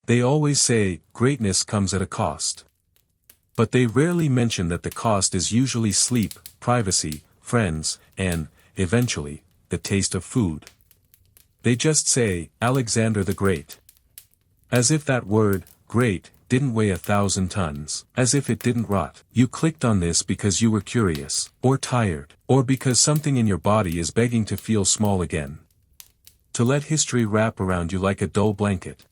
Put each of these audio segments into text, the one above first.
They always say, greatness comes at a cost. But they rarely mention that the cost is usually sleep, privacy, friends, and, eventually, the taste of food. They just say, Alexander the Great. As if that word, great, didn't weigh 1,000 tons. As if it didn't rot. You clicked on this because you were curious, or tired, or because something in your body is begging to feel small again. To let history wrap around you like a dull blanket.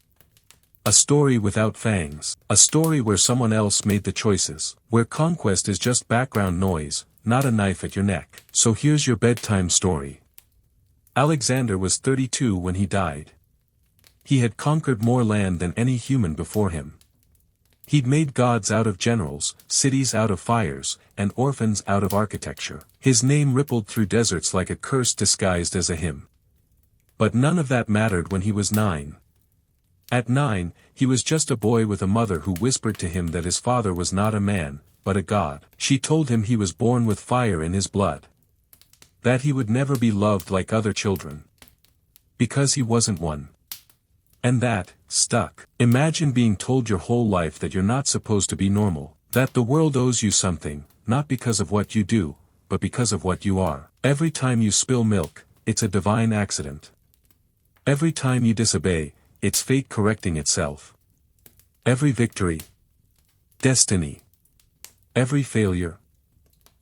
A story without fangs. A story where someone else made the choices. Where conquest is just background noise, not a knife at your neck. So here's your bedtime story. Alexander was 32 when he died. He had conquered more land than any human before him. He'd made gods out of generals, cities out of fires, and orphans out of architecture. His name rippled through deserts like a curse disguised as a hymn. But none of that mattered when he was 9. At 9, he was just a boy with a mother who whispered to him that his father was not a man, but a god. She told him he was born with fire in his blood. That he would never be loved like other children. Because he wasn't one. And that stuck. Imagine being told your whole life that you're not supposed to be normal, that the world owes you something, not because of what you do, but because of what you are. Every time you spill milk, it's a divine accident. Every time you disobey, it's fate correcting itself. Every victory, destiny. Every failure,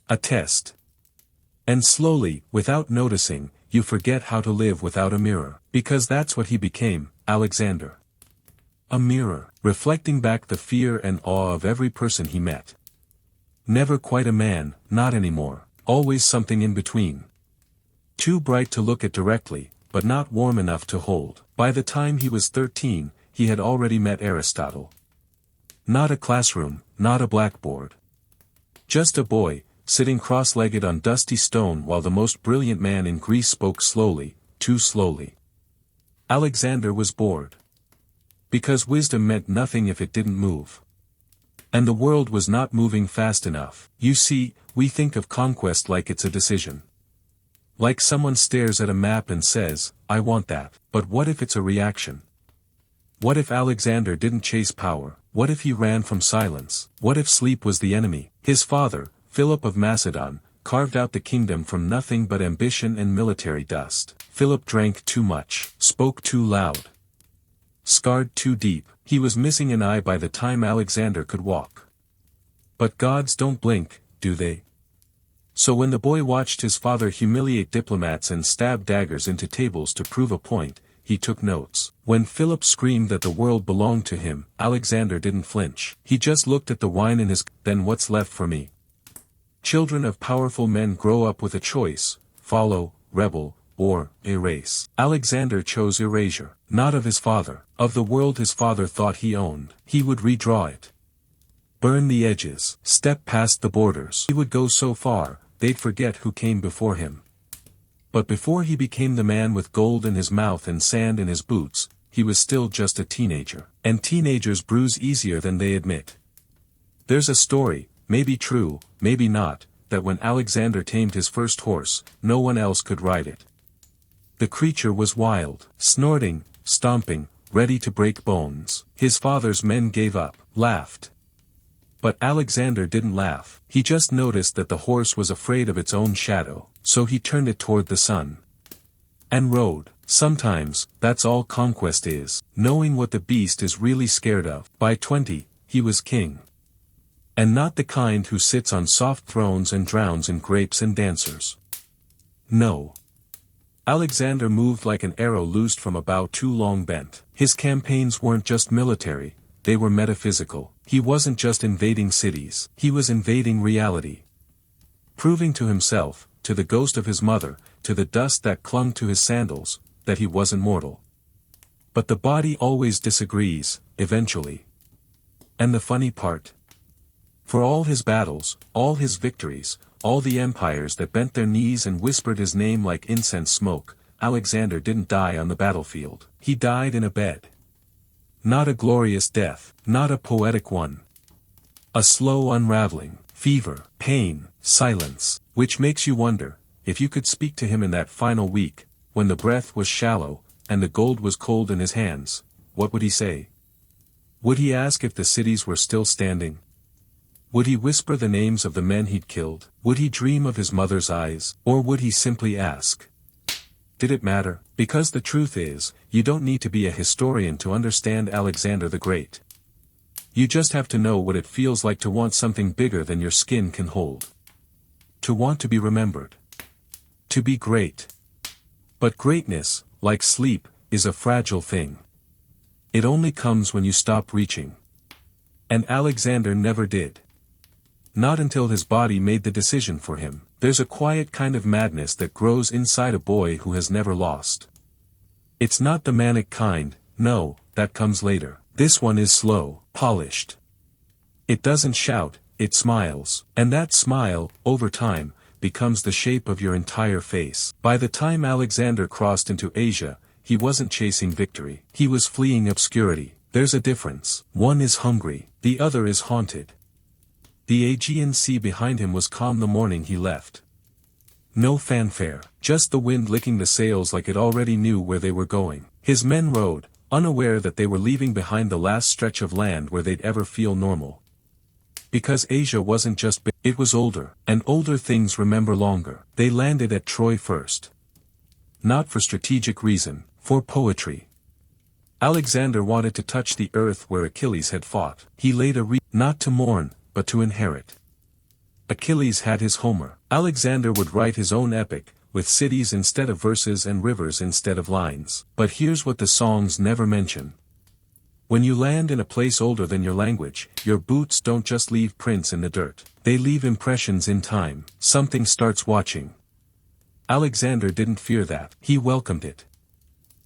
a test. And slowly, without noticing, you forget how to live without a mirror. Because that's what he became, Alexander. A mirror, reflecting back the fear and awe of every person he met. Never quite a man, not anymore, always something in between. Too bright to look at directly, but not warm enough to hold. By the time he was 13, he had already met Aristotle. Not a classroom, not a blackboard. Just a boy, sitting cross-legged on dusty stone while the most brilliant man in Greece spoke slowly, too slowly. Alexander was bored. Because wisdom meant nothing if it didn't move. And the world was not moving fast enough. You see, we think of conquest like it's a decision. Like someone stares at a map and says, I want that. But what if it's a reaction? What if Alexander didn't chase power? What if he ran from silence? What if sleep was the enemy? His father, Philip of Macedon, carved out the kingdom from nothing but ambition and military dust. Philip drank too much, spoke too loud, scarred too deep. He was missing an eye by the time Alexander could walk. But gods don't blink, do they? So when the boy watched his father humiliate diplomats and stab daggers into tables to prove a point, he took notes. When Philip screamed that the world belonged to him, Alexander didn't flinch. He just looked at the wine in his then what's left for me? Children of powerful men grow up with a choice, follow, rebel, or erase. Alexander chose erasure, not of his father, of the world his father thought he owned. He would redraw it. Burn the edges, step past the borders. He would go so far, they'd forget who came before him. But before he became the man with gold in his mouth and sand in his boots, he was still just a teenager. And teenagers bruise easier than they admit. There's a story, maybe true, maybe not, that when Alexander tamed his first horse, no one else could ride it. The creature was wild, snorting, stomping, ready to break bones. His father's men gave up, laughed. But Alexander didn't laugh. He just noticed that the horse was afraid of its own shadow, so he turned it toward the sun. And rode. Sometimes, that's all conquest is, knowing what the beast is really scared of. By 20, he was king. And not the kind who sits on soft thrones and drowns in grapes and dancers. No. Alexander moved like an arrow loosed from a bow too long bent. His campaigns weren't just military, they were metaphysical. He wasn't just invading cities, he was invading reality. Proving to himself, to the ghost of his mother, to the dust that clung to his sandals, that he wasn't mortal. But the body always disagrees, eventually. And the funny part? For all his battles, all his victories, all the empires that bent their knees and whispered his name like incense smoke, Alexander didn't die on the battlefield. He died in a bed. Not a glorious death, not a poetic one. A slow unraveling, fever, pain, silence, which makes you wonder, if you could speak to him in that final week, when the breath was shallow, and the gold was cold in his hands, what would he say? Would he ask if the cities were still standing? Would he whisper the names of the men he'd killed? Would he dream of his mother's eyes? Or would he simply ask? Did it matter? Because the truth is, you don't need to be a historian to understand Alexander the Great. You just have to know what it feels like to want something bigger than your skin can hold. To want to be remembered. To be great. But greatness, like sleep, is a fragile thing. It only comes when you stop reaching. And Alexander never did. Not until his body made the decision for him. There's a quiet kind of madness that grows inside a boy who has never lost. It's not the manic kind, no, that comes later. This one is slow, polished. It doesn't shout, it smiles. And that smile, over time, becomes the shape of your entire face. By the time Alexander crossed into Asia, he wasn't chasing victory. He was fleeing obscurity. There's a difference. One is hungry, the other is haunted. The Aegean Sea behind him was calm the morning he left. No fanfare, just the wind licking the sails like it already knew where they were going. His men rowed, unaware that they were leaving behind the last stretch of land where they'd ever feel normal. Because Asia wasn't just big, it was older, and older things remember longer. They landed at Troy first. Not for strategic reason, for poetry. Alexander wanted to touch the earth where Achilles had fought. He laid a wreath, not to mourn, but to inherit. Achilles had his Homer. Alexander would write his own epic, with cities instead of verses and rivers instead of lines. But here's what the songs never mention. When you land in a place older than your language, your boots don't just leave prints in the dirt. They leave impressions in time. Something starts watching. Alexander didn't fear that. He welcomed it.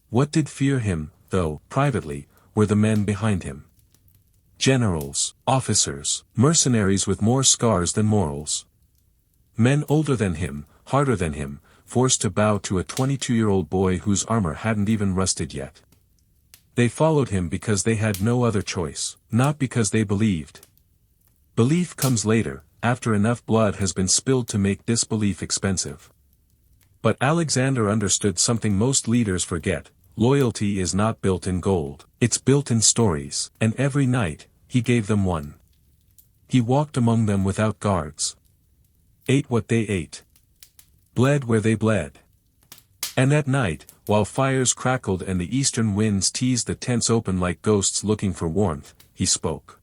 What did fear him, though, privately, were the men behind him. Generals, officers, mercenaries with more scars than morals. Men older than him, harder than him, forced to bow to a 22-year-old boy whose armor hadn't even rusted yet. They followed him because they had no other choice, not because they believed. Belief comes later, after enough blood has been spilled to make disbelief expensive. But Alexander understood something most leaders forget. Loyalty is not built in gold. It's built in stories. And every night, he gave them one. He walked among them without guards. Ate what they ate. Bled where they bled. And at night, while fires crackled and the eastern winds teased the tents open like ghosts looking for warmth, he spoke.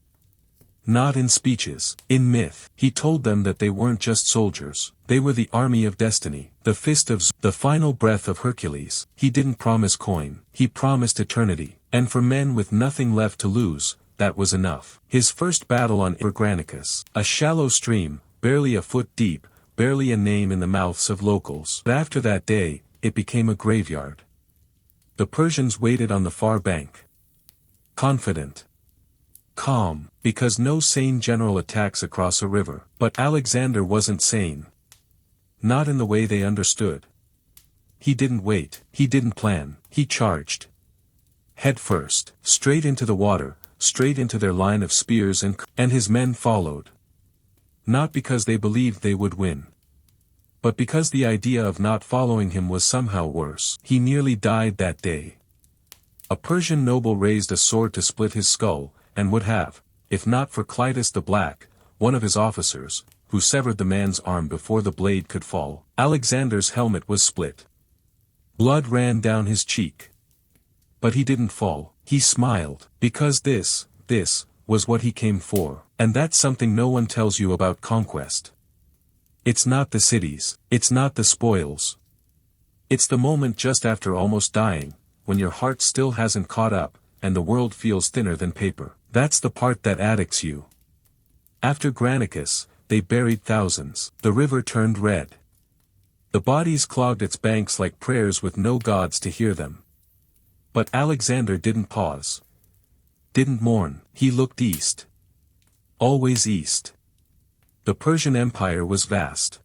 Not in speeches, in myth. He told them that they weren't just soldiers. They were the army of destiny, the fist of the final breath of Hercules. He didn't promise coin, he promised eternity. And for men with nothing left to lose, that was enough. His first battle on Granicus, a shallow stream, barely a foot deep, barely a name in the mouths of locals. But after that day, it became a graveyard. The Persians waited on the far bank. Confident. Calm, because no sane general attacks across a river. But Alexander wasn't sane. Not in the way they understood. He didn't wait, he didn't plan, he charged. Head first, straight into the water, straight into their line of spears and his men followed. Not because they believed they would win. But because the idea of not following him was somehow worse. He nearly died that day. A Persian noble raised a sword to split his skull, and would have, if not for Clytus the Black, one of his officers, who severed the man's arm before the blade could fall. Alexander's helmet was split. Blood ran down his cheek. But he didn't fall, he smiled, because this was what he came for. And that's something no one tells you about conquest. It's not the cities, it's not the spoils. It's the moment just after almost dying, when your heart still hasn't caught up, and the world feels thinner than paper. That's the part that addicts you. After Granicus, they buried thousands. The river turned red. The bodies clogged its banks like prayers with no gods to hear them. But Alexander didn't pause. Didn't mourn, he looked east. Always east. The Persian Empire was vast.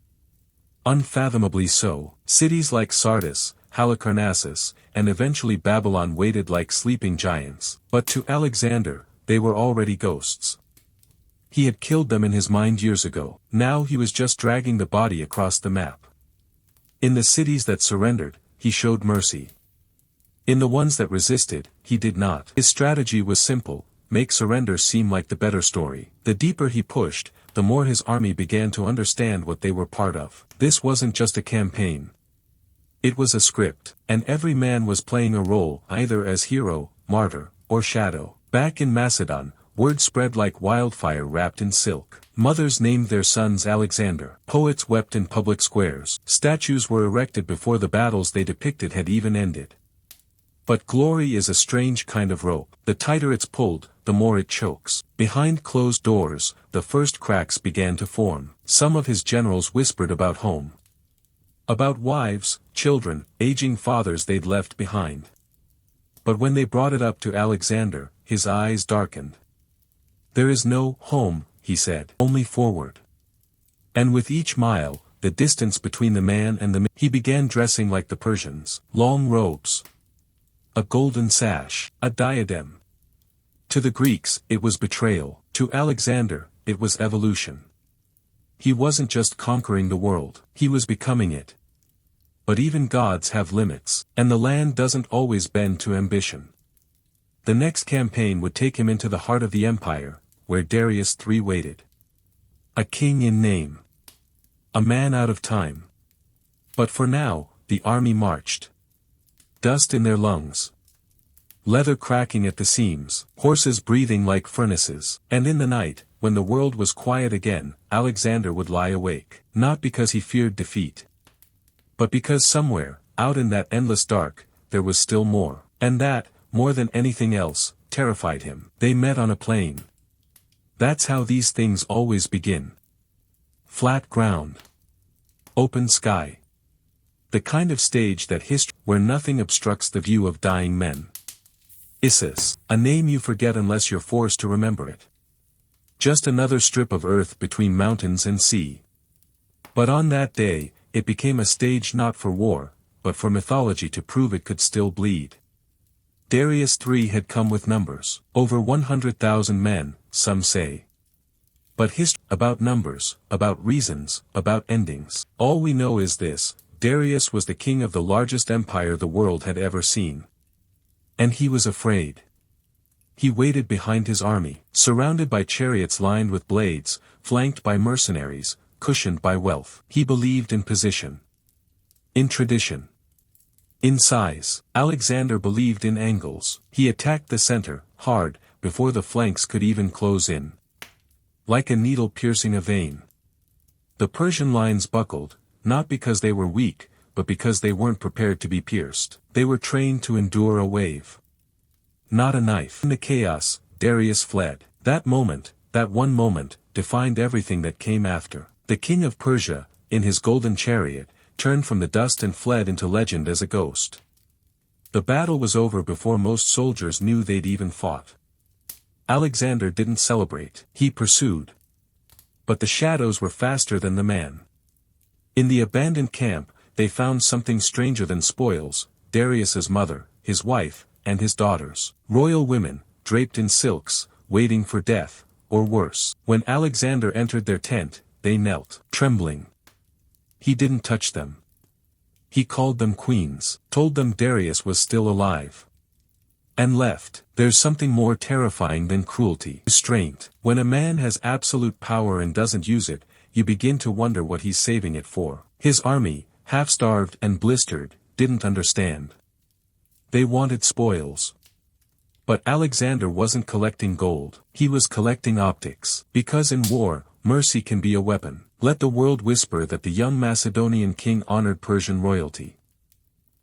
Unfathomably so. Cities like Sardis, Halicarnassus, and eventually Babylon waited like sleeping giants. But to Alexander, they were already ghosts. He had killed them in his mind years ago. Now he was just dragging the body across the map. In the cities that surrendered, he showed mercy. In the ones that resisted, he did not. His strategy was simple: make surrender seem like the better story. The deeper he pushed, the more his army began to understand what they were part of. This wasn't just a campaign. It was a script, and every man was playing a role, either as hero, martyr, or shadow. Back in Macedon, word spread like wildfire wrapped in silk. Mothers named their sons Alexander. Poets wept in public squares. Statues were erected before the battles they depicted had even ended. But glory is a strange kind of rope. The tighter it's pulled, the more it chokes. Behind closed doors, the first cracks began to form. Some of his generals whispered about home. About wives, children, aging fathers they'd left behind. But when they brought it up to Alexander, his eyes darkened. "There is no home," he said, "only forward." And with each mile, the distance between the man and the he began dressing like the Persians. Long robes. A golden sash. A diadem. To the Greeks, it was betrayal. To Alexander, it was evolution. He wasn't just conquering the world, he was becoming it. But even gods have limits, and the land doesn't always bend to ambition. The next campaign would take him into the heart of the empire, where Darius III waited. A king in name. A man out of time. But for now, the army marched. Dust in their lungs. Leather cracking at the seams, horses breathing like furnaces. And in the night, when the world was quiet again, Alexander would lie awake. Not because he feared defeat. But because somewhere, out in that endless dark, there was still more. And that, more than anything else, terrified him. They met on a plain. That's how these things always begin. Flat ground. Open sky. The kind of stage that where nothing obstructs the view of dying men. Issus, a name you forget unless you're forced to remember it. Just another strip of earth between mountains and sea. But on that day, it became a stage not for war, but for mythology to prove it could still bleed. Darius III had come with numbers. Over 100,000 men, some say. But history, about numbers, about reasons, about endings. All we know is this: Darius was the king of the largest empire the world had ever seen. And he was afraid. He waited behind his army, surrounded by chariots lined with blades, flanked by mercenaries, cushioned by wealth. He believed in position. In tradition. In size. Alexander believed in angles. He attacked the center, hard, before the flanks could even close in. Like a needle piercing a vein. The Persian lines buckled, not because they were weak, but because they weren't prepared to be pierced. They were trained to endure a wave. Not a knife. In the chaos, Darius fled. That moment, that one moment, defined everything that came after. The king of Persia, in his golden chariot, turned from the dust and fled into legend as a ghost. The battle was over before most soldiers knew they'd even fought. Alexander didn't celebrate. He pursued. But the shadows were faster than the man. In the abandoned camp, they found something stranger than spoils: Darius's mother, his wife, and his daughters. Royal women, draped in silks, waiting for death, or worse. When Alexander entered their tent, they knelt, trembling. He didn't touch them. He called them queens, told them Darius was still alive. And left. There's something more terrifying than cruelty. Restraint. When a man has absolute power and doesn't use it, you begin to wonder what he's saving it for. His army, half-starved and blistered, didn't understand. They wanted spoils. But Alexander wasn't collecting gold. He was collecting optics. Because in war, mercy can be a weapon. Let the world whisper that the young Macedonian king honored Persian royalty.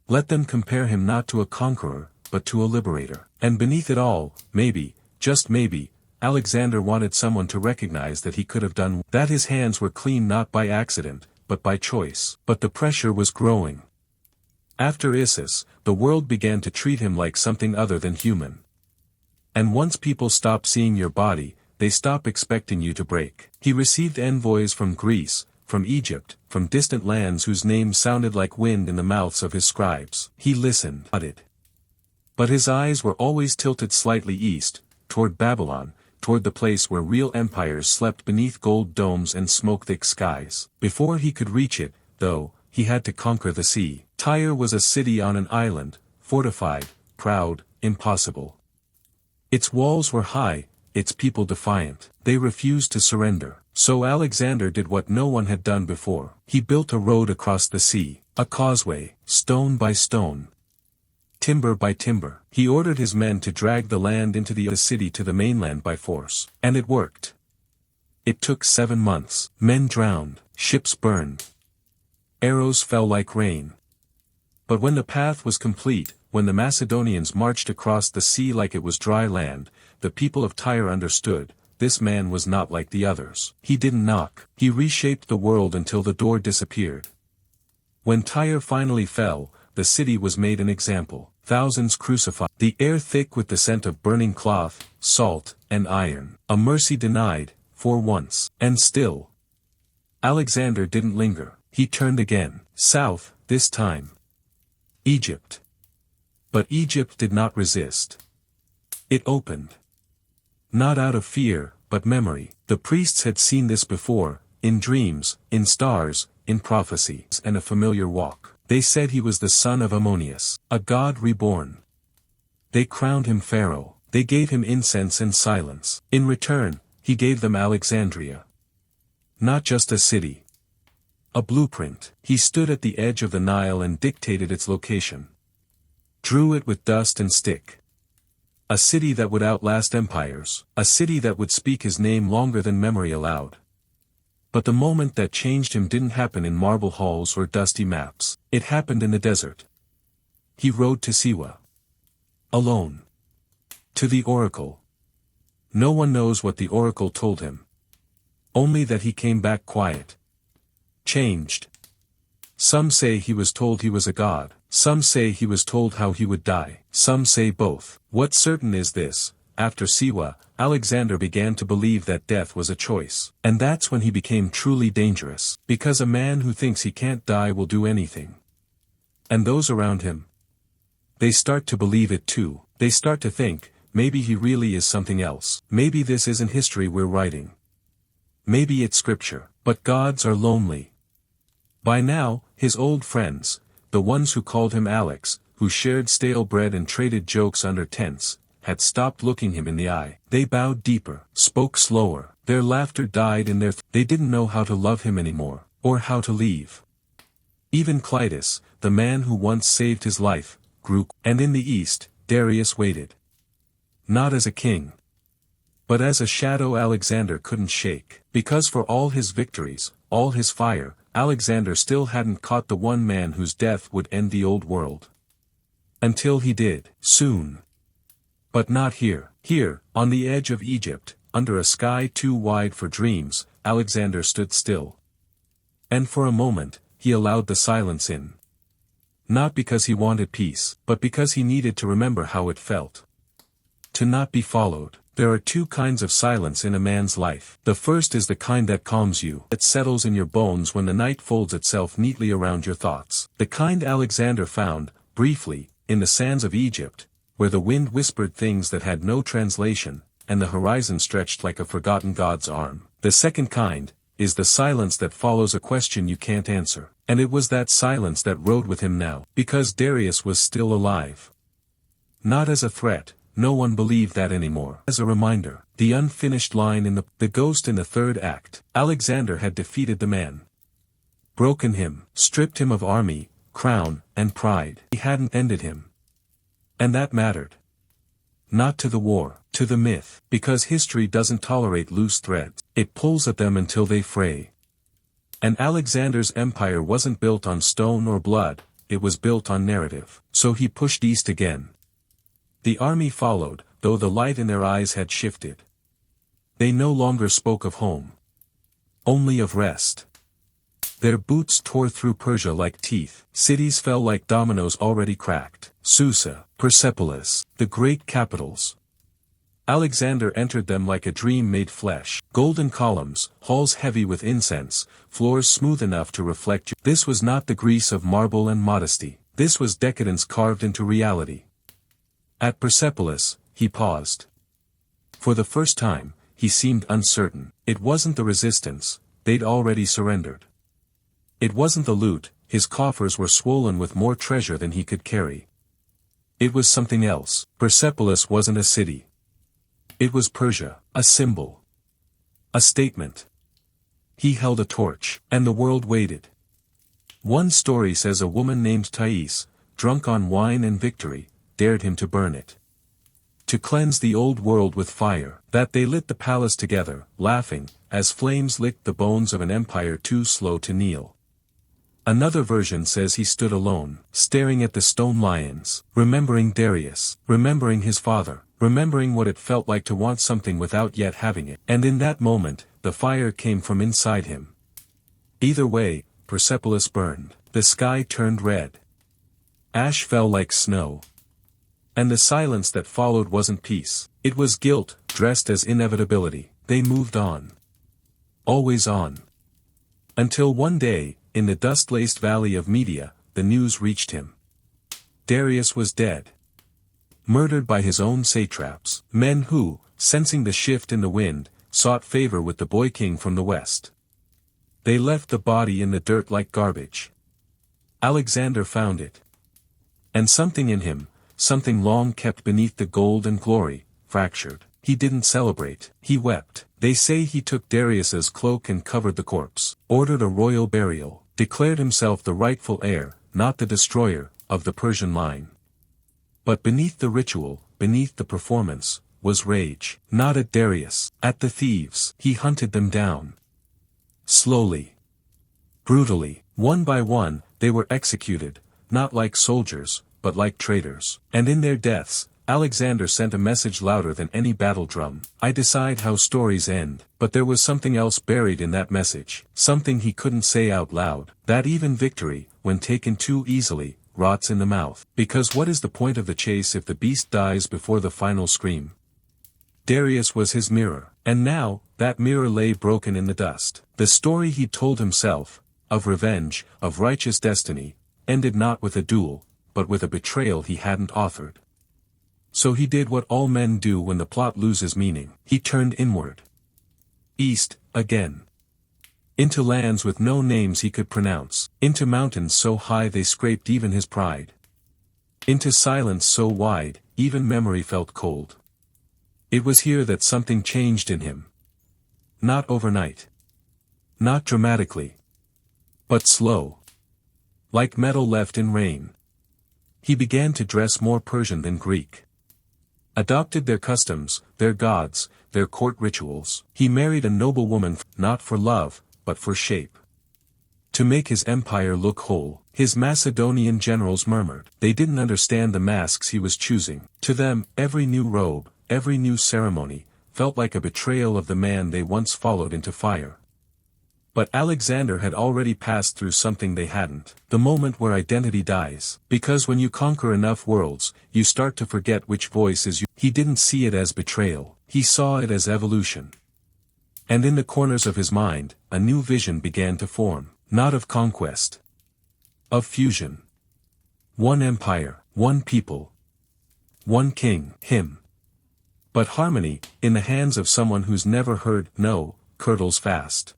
Let them compare him not to a conqueror, but to a liberator. And beneath it all, maybe, just maybe, Alexander wanted someone to recognize that he could have done, that his hands were clean not by accident, but by choice. But the pressure was growing. After Issus, the world began to treat him like something other than human. And once people stop seeing your body, they stop expecting you to break. He received envoys from Greece, from Egypt, from distant lands whose names sounded like wind in the mouths of his scribes. He listened, nodded. But his eyes were always tilted slightly east, toward Babylon, toward the place where real empires slept beneath gold domes and smoke-thick skies. Before he could reach it, though, he had to conquer the sea. Tyre was a city on an island, fortified, proud, impossible. Its walls were high, its people defiant. They refused to surrender. So Alexander did what no one had done before. He built a road across the sea, a causeway, stone by stone, timber by timber. He ordered his men to drag the land into the city to the mainland by force. And it worked. It took 7 months. Men drowned, ships burned, arrows fell like rain. But when the path was complete, when the Macedonians marched across the sea like it was dry land, the people of Tyre understood, this man was not like the others. He didn't knock. He reshaped the world until the door disappeared. When Tyre finally fell, the city was made an example. Thousands crucified. The air thick with the scent of burning cloth, salt, and iron. A mercy denied, for once. And still, Alexander didn't linger. He turned again. South, this time. Egypt. But Egypt did not resist. It opened. Not out of fear, but memory. The priests had seen this before, in dreams, in stars, in prophecy, and a familiar walk. They said he was the son of Ammonius, a god reborn. They crowned him pharaoh. They gave him incense and silence. In return, he gave them Alexandria. Not just a city. A blueprint. He stood at the edge of the Nile and dictated its location. Drew it with dust and stick. A city that would outlast empires. A city that would speak his name longer than memory allowed. But the moment that changed him didn't happen in marble halls or dusty maps. It happened in the desert. He rode to Siwa. Alone. To the oracle. No one knows what the oracle told him. Only that he came back quiet. Changed. Some say he was told he was a god. Some say he was told how he would die. Some say both. What's certain is this: after Siwa, Alexander began to believe that death was a choice. And that's when he became truly dangerous. Because a man who thinks he can't die will do anything. And those around him, they start to believe it too. They start to think, maybe he really is something else. Maybe this isn't history we're writing. Maybe it's scripture. But gods are lonely. By now, his old friends, the ones who called him Alex, who shared stale bread and traded jokes under tents, had stopped looking him in the eye. They bowed deeper, spoke slower. Their laughter died in their they didn't know how to love him anymore, or how to leave. Even Clytus, the man who once saved his life, grew. And in the east, Darius waited. Not as a king, but as a shadow Alexander couldn't shake. Because for all his victories, all his fire, Alexander still hadn't caught the one man whose death would end the old world. Until he did. Soon. But not here. Here, on the edge of Egypt, under a sky too wide for dreams, Alexander stood still. And for a moment, he allowed the silence in. Not because he wanted peace, but because he needed to remember how it felt. To not be followed. There are two kinds of silence in a man's life. The first is the kind that calms you, that settles in your bones when the night folds itself neatly around your thoughts. The kind Alexander found, briefly, in the sands of Egypt, where the wind whispered things that had no translation, and the horizon stretched like a forgotten god's arm. The second kind is the silence that follows a question you can't answer. And it was that silence that rode with him now, because Darius was still alive. Not as a threat. No one believed that anymore. As a reminder, the unfinished line in the ghost in the third act. Alexander had defeated the man. Broken him, stripped him of army, crown, and pride. He hadn't ended him. And that mattered. Not to the war, to the myth, because history doesn't tolerate loose threads. It pulls at them until they fray. And Alexander's empire wasn't built on stone or blood, it was built on narrative. So he pushed east again. The army followed, though the light in their eyes had shifted. They no longer spoke of home. Only of rest. Their boots tore through Persia like teeth. Cities fell like dominoes already cracked. Susa, Persepolis, the great capitals. Alexander entered them like a dream made flesh. Golden columns, halls heavy with incense, floors smooth enough to reflect you. This was not the Greece of marble and modesty. This was decadence carved into reality. At Persepolis, he paused. For the first time, he seemed uncertain. It wasn't the resistance, they'd already surrendered. It wasn't the loot, his coffers were swollen with more treasure than he could carry. It was something else. Persepolis wasn't a city. It was Persia, a symbol. A statement. He held a torch, and the world waited. One story says a woman named Thais, drunk on wine and victory, dared him to burn it. To cleanse the old world with fire, that they lit the palace together, laughing, as flames licked the bones of an empire too slow to kneel. Another version says he stood alone, staring at the stone lions, remembering Darius, remembering his father, remembering what it felt like to want something without yet having it, and in that moment, the fire came from inside him. Either way, Persepolis burned, the sky turned red. Ash fell like snow. And the silence that followed wasn't peace, it was guilt, dressed as inevitability. They moved on. Always on. Until one day, in the dust-laced valley of Media, the news reached him. Darius was dead. Murdered by his own satraps, men who, sensing the shift in the wind, sought favor with the boy king from the west. They left the body in the dirt like garbage. Alexander found it. And something in him, something long kept beneath the gold and glory, fractured. He didn't celebrate, he wept. They say he took Darius's cloak and covered the corpse, ordered a royal burial, declared himself the rightful heir, not the destroyer, of the Persian line. But beneath the ritual, beneath the performance, was rage, not at Darius, at the thieves. He hunted them down. Slowly. Brutally, one by one, they were executed, not like soldiers, but like traitors. And in their deaths, Alexander sent a message louder than any battle drum. I decide how stories end, but there was something else buried in that message, something he couldn't say out loud, that even victory, when taken too easily, rots in the mouth. Because what is the point of the chase if the beast dies before the final scream? Darius was his mirror, and now, that mirror lay broken in the dust. The story he told himself, of revenge, of righteous destiny, ended not with a duel, but with a betrayal he hadn't authored. So he did what all men do when the plot loses meaning. He turned inward. East, again. Into lands with no names he could pronounce, into mountains so high they scraped even his pride. Into silence so wide, even memory felt cold. It was here that something changed in him. Not overnight. Not dramatically. But slow. Like metal left in rain. He began to dress more Persian than Greek. Adopted their customs, their gods, their court rituals. He married a noble woman, not for love, but for shape. To make his empire look whole, his Macedonian generals murmured. They didn't understand the masks he was choosing. To them, every new robe, every new ceremony, felt like a betrayal of the man they once followed into fire. But Alexander had already passed through something they hadn't, the moment where identity dies. Because when you conquer enough worlds, you start to forget which voice is you. He didn't see it as betrayal, he saw it as evolution. And in the corners of his mind, a new vision began to form, not of conquest. Of fusion. One empire, one people. One king, him. But harmony, in the hands of someone who's never heard no, curdles fast.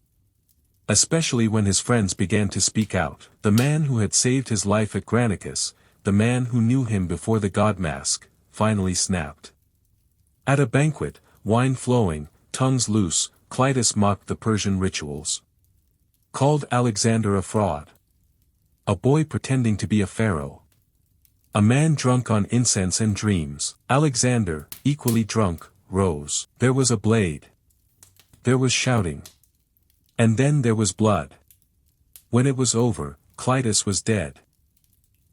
Especially when his friends began to speak out. The man who had saved his life at Granicus, the man who knew him before the god mask, finally snapped. At a banquet, wine flowing, tongues loose, Clitus mocked the Persian rituals. Called Alexander a fraud. A boy pretending to be a pharaoh. A man drunk on incense and dreams. Alexander, equally drunk, rose. There was a blade. There was shouting. And then there was blood. When it was over, Clitus was dead.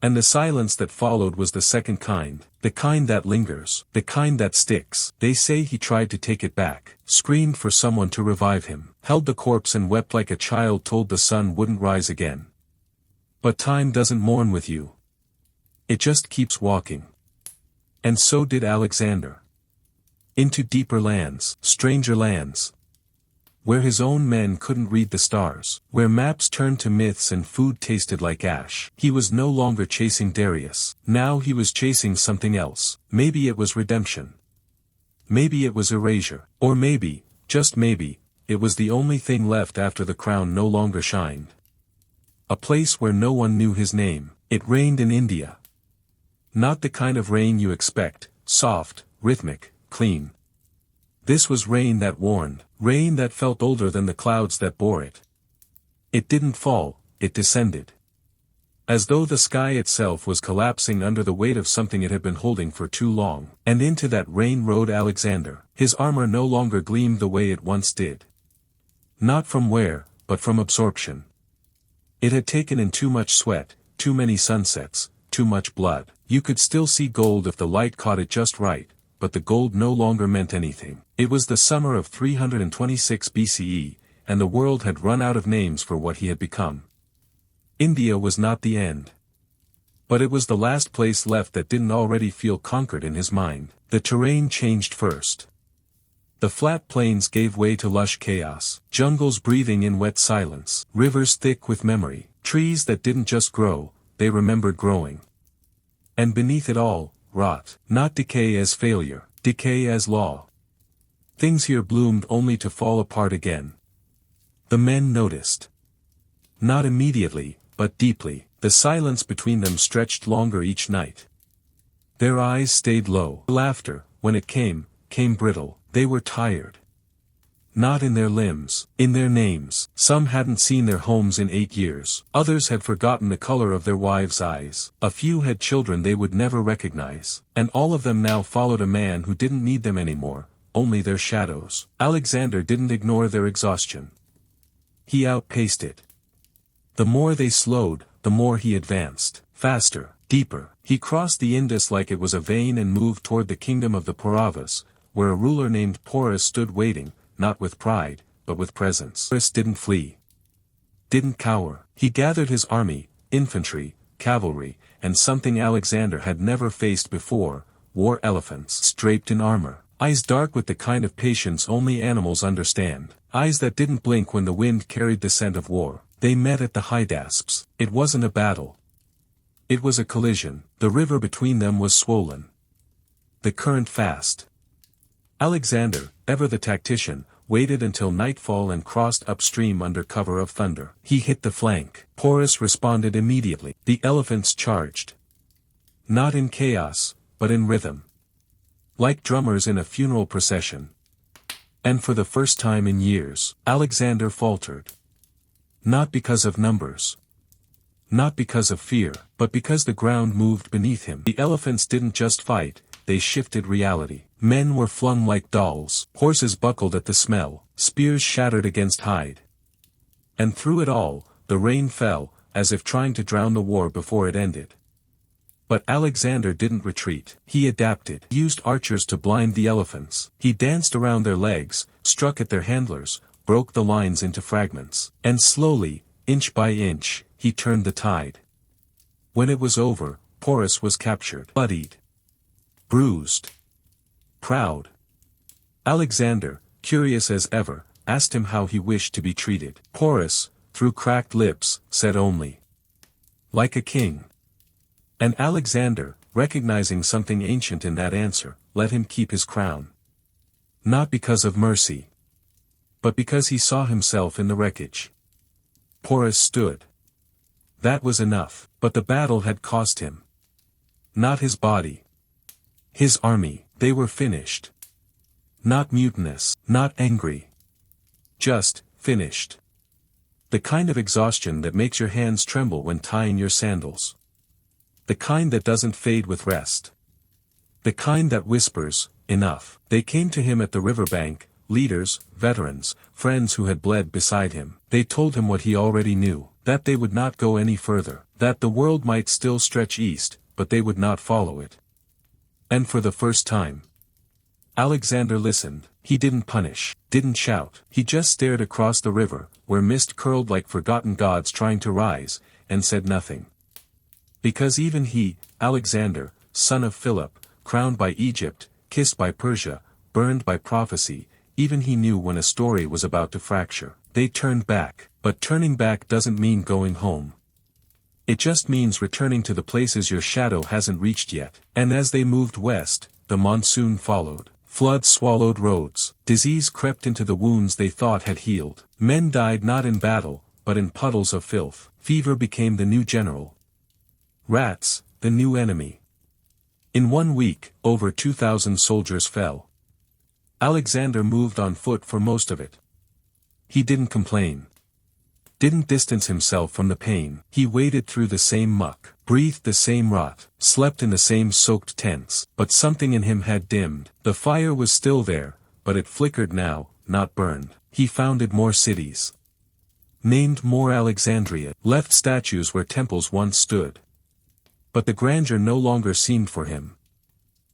And the silence that followed was the second kind, the kind that lingers, the kind that sticks. They say he tried to take it back, screamed for someone to revive him, held the corpse and wept like a child told the sun wouldn't rise again. But time doesn't mourn with you. It just keeps walking. And so did Alexander. Into deeper lands, stranger lands. Where his own men couldn't read the stars, where maps turned to myths and food tasted like ash. He was no longer chasing Darius, now he was chasing something else. Maybe it was redemption. Maybe it was erasure. Or maybe, just maybe, it was the only thing left after the crown no longer shined. A place where no one knew his name. It rained in India. Not the kind of rain you expect, soft, rhythmic, clean. This was rain that warned, rain that felt older than the clouds that bore it. It didn't fall, it descended. As though the sky itself was collapsing under the weight of something it had been holding for too long. And into that rain rode Alexander. His armor no longer gleamed the way it once did. Not from wear, but from absorption. It had taken in too much sweat, too many sunsets, too much blood. You could still see gold if the light caught it just right, but the gold no longer meant anything. It was the summer of 326 BCE, and the world had run out of names for what he had become. India was not the end. But it was the last place left that didn't already feel conquered in his mind. The terrain changed first. The flat plains gave way to lush chaos, jungles breathing in wet silence, rivers thick with memory, trees that didn't just grow, they remembered growing. And beneath it all, rot, not decay as failure, decay as law. Things here bloomed only to fall apart again. The men noticed. Not immediately, but deeply. The silence between them stretched longer each night. Their eyes stayed low. Laughter, when it came brittle. They were tired. Not in their limbs, in their names. Some hadn't seen their homes in 8 years. Others had forgotten the color of their wives' eyes. A few had children they would never recognize. And all of them now followed a man who didn't need them anymore, only their shadows. Alexander didn't ignore their exhaustion. He outpaced it. The more they slowed, the more he advanced. Faster, deeper. He crossed the Indus like it was a vein and moved toward the kingdom of the Pauravas, where a ruler named Porus stood waiting, not with pride, but with presence. Porus didn't flee. Didn't cower. He gathered his army, infantry, cavalry, and something Alexander had never faced before, war elephants draped in armor. Eyes dark with the kind of patience only animals understand. Eyes that didn't blink when the wind carried the scent of war. They met at the Hydaspes. It wasn't a battle. It was a collision. The river between them was swollen. The current fast. Alexander, ever the tactician, waited until nightfall and crossed upstream under cover of thunder. He hit the flank. Porus responded immediately. The elephants charged. Not in chaos, but in rhythm. Like drummers in a funeral procession. And for the first time in years, Alexander faltered. Not because of numbers. Not because of fear, but because the ground moved beneath him. The elephants didn't just fight, they shifted reality. Men were flung like dolls, horses buckled at the smell, spears shattered against hide. And through it all, the rain fell, as if trying to drown the war before it ended. But Alexander didn't retreat. He adapted. He used archers to blind the elephants. He danced around their legs, struck at their handlers, broke the lines into fragments. And slowly, inch by inch, he turned the tide. When it was over, Porus was captured. Bloodied. Bruised. Proud. Alexander, curious as ever, asked him how he wished to be treated. Porus, through cracked lips, said only, "Like a king." And Alexander, recognizing something ancient in that answer, let him keep his crown. Not because of mercy, but because he saw himself in the wreckage. Porus stood. That was enough, but the battle had cost him. Not his body. His army. They were finished. Not mutinous, not angry. Just, finished. The kind of exhaustion that makes your hands tremble when tying your sandals. The kind that doesn't fade with rest. The kind that whispers, enough. They came to him at the riverbank, leaders, veterans, friends who had bled beside him. They told him what he already knew, that they would not go any further, that the world might still stretch east, but they would not follow it. And for the first time, Alexander listened. He didn't punish, didn't shout. He just stared across the river, where mist curled like forgotten gods trying to rise, and said nothing. Because even he, Alexander, son of Philip, crowned by Egypt, kissed by Persia, burned by prophecy, even he knew when a story was about to fracture. They turned back, but turning back doesn't mean going home. It just means returning to the places your shadow hasn't reached yet. And as they moved west, the monsoon followed. Floods swallowed roads. Disease crept into the wounds they thought had healed. Men died not in battle, but in puddles of filth. Fever became the new general. Rats, the new enemy. In 1 week, over 2,000 soldiers fell. Alexander moved on foot for most of it. He didn't complain. Didn't distance himself from the pain. He waded through the same muck, breathed the same rot, slept in the same soaked tents, but something in him had dimmed. The fire was still there, but it flickered now, not burned. He founded more cities. Named more Alexandria, left statues where temples once stood. But the grandeur no longer seemed for him.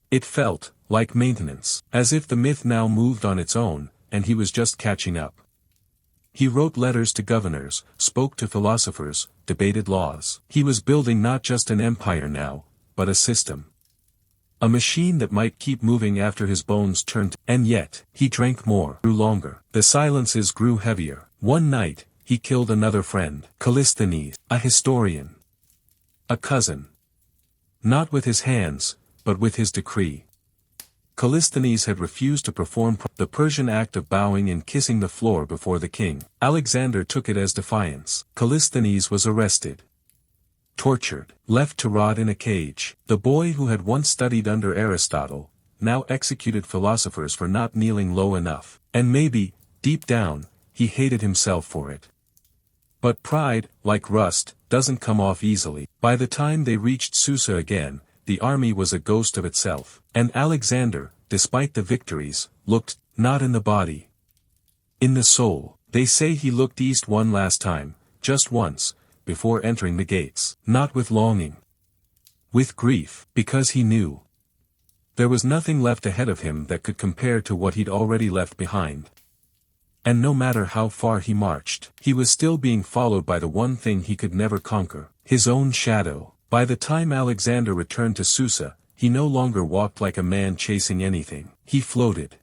It felt like maintenance, as if the myth now moved on its own, and he was just catching up. He wrote letters to governors, spoke to philosophers, debated laws. He was building not just an empire now, but a system. A machine that might keep moving after his bones turned, and yet, he drank more, grew longer. The silences grew heavier. One night, he killed another friend, Callisthenes, a historian. A cousin. Not with his hands, but with his decree. Callisthenes had refused to perform the Persian act of bowing and kissing the floor before the king. Alexander took it as defiance. Callisthenes was arrested. Tortured. Left to rot in a cage. The boy who had once studied under Aristotle, now executed philosophers for not kneeling low enough. And maybe, deep down, he hated himself for it. But pride, like rust, doesn't come off easily. By the time they reached Susa again, the army was a ghost of itself, and Alexander, despite the victories, looked, not in the body, in the soul. They say he looked east one last time, just once, before entering the gates, not with longing, with grief, because he knew there was nothing left ahead of him that could compare to what he'd already left behind. And no matter how far he marched, he was still being followed by the one thing he could never conquer, his own shadow. By the time Alexander returned to Susa, he no longer walked like a man chasing anything. He floated.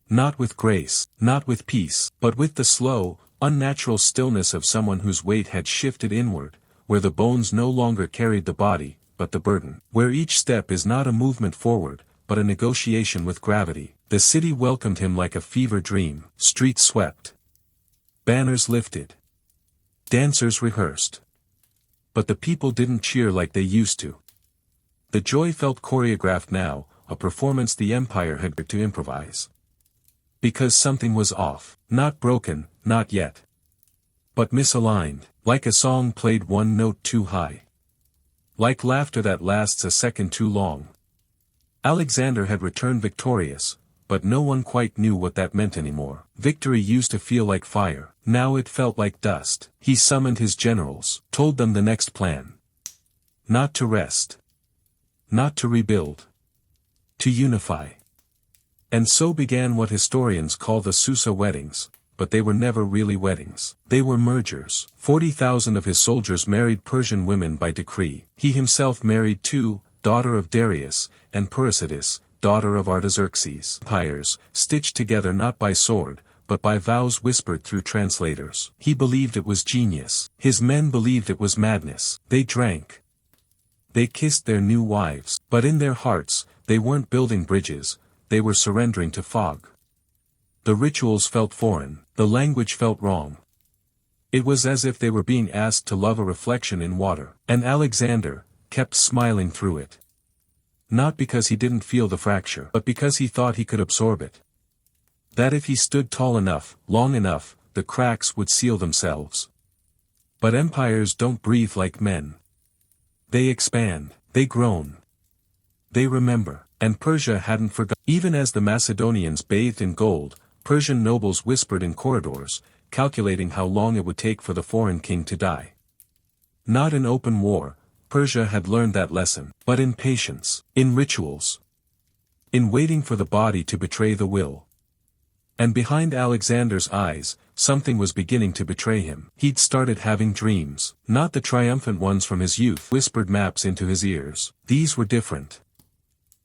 Not with grace, not with peace, but with the slow, unnatural stillness of someone whose weight had shifted inward, where the bones no longer carried the body, but the burden. Where each step is not a movement forward, but a negotiation with gravity. The city welcomed him like a fever dream. Streets swept. Banners lifted. Dancers rehearsed. But the people didn't cheer like they used to. The joy felt choreographed now, a performance the empire had to improvise. Because something was off, not broken, not yet. But misaligned, like a song played one note too high. Like laughter that lasts a second too long. Alexander had returned victorious, but no one quite knew what that meant anymore. Victory used to feel like fire, now it felt like dust. He summoned his generals, told them the next plan. Not to rest. Not to rebuild. To unify. And so began what historians call the Susa weddings, but they were never really weddings. They were mergers. 40,000 of his soldiers married Persian women by decree. He himself married two, daughter of Darius, and Persides, daughter of Artaxerxes. Empires, stitched together not by sword, but by vows whispered through translators. He believed it was genius. His men believed it was madness. They drank. They kissed their new wives, but in their hearts, they weren't building bridges, they were surrendering to fog. The rituals felt foreign, the language felt wrong. It was as if they were being asked to love a reflection in water, and Alexander kept smiling through it. Not because he didn't feel the fracture, but because he thought he could absorb it. That if he stood tall enough, long enough, the cracks would seal themselves. But empires don't breathe like men. They expand, they groan. They remember, and Persia hadn't forgotten. Even as the Macedonians bathed in gold, Persian nobles whispered in corridors, calculating how long it would take for the foreign king to die. Not in open war, Persia had learned that lesson, but in patience, in rituals. In waiting for the body to betray the will. And behind Alexander's eyes, something was beginning to betray him. He'd started having dreams, not the triumphant ones from his youth, whispered maps into his ears. These were different.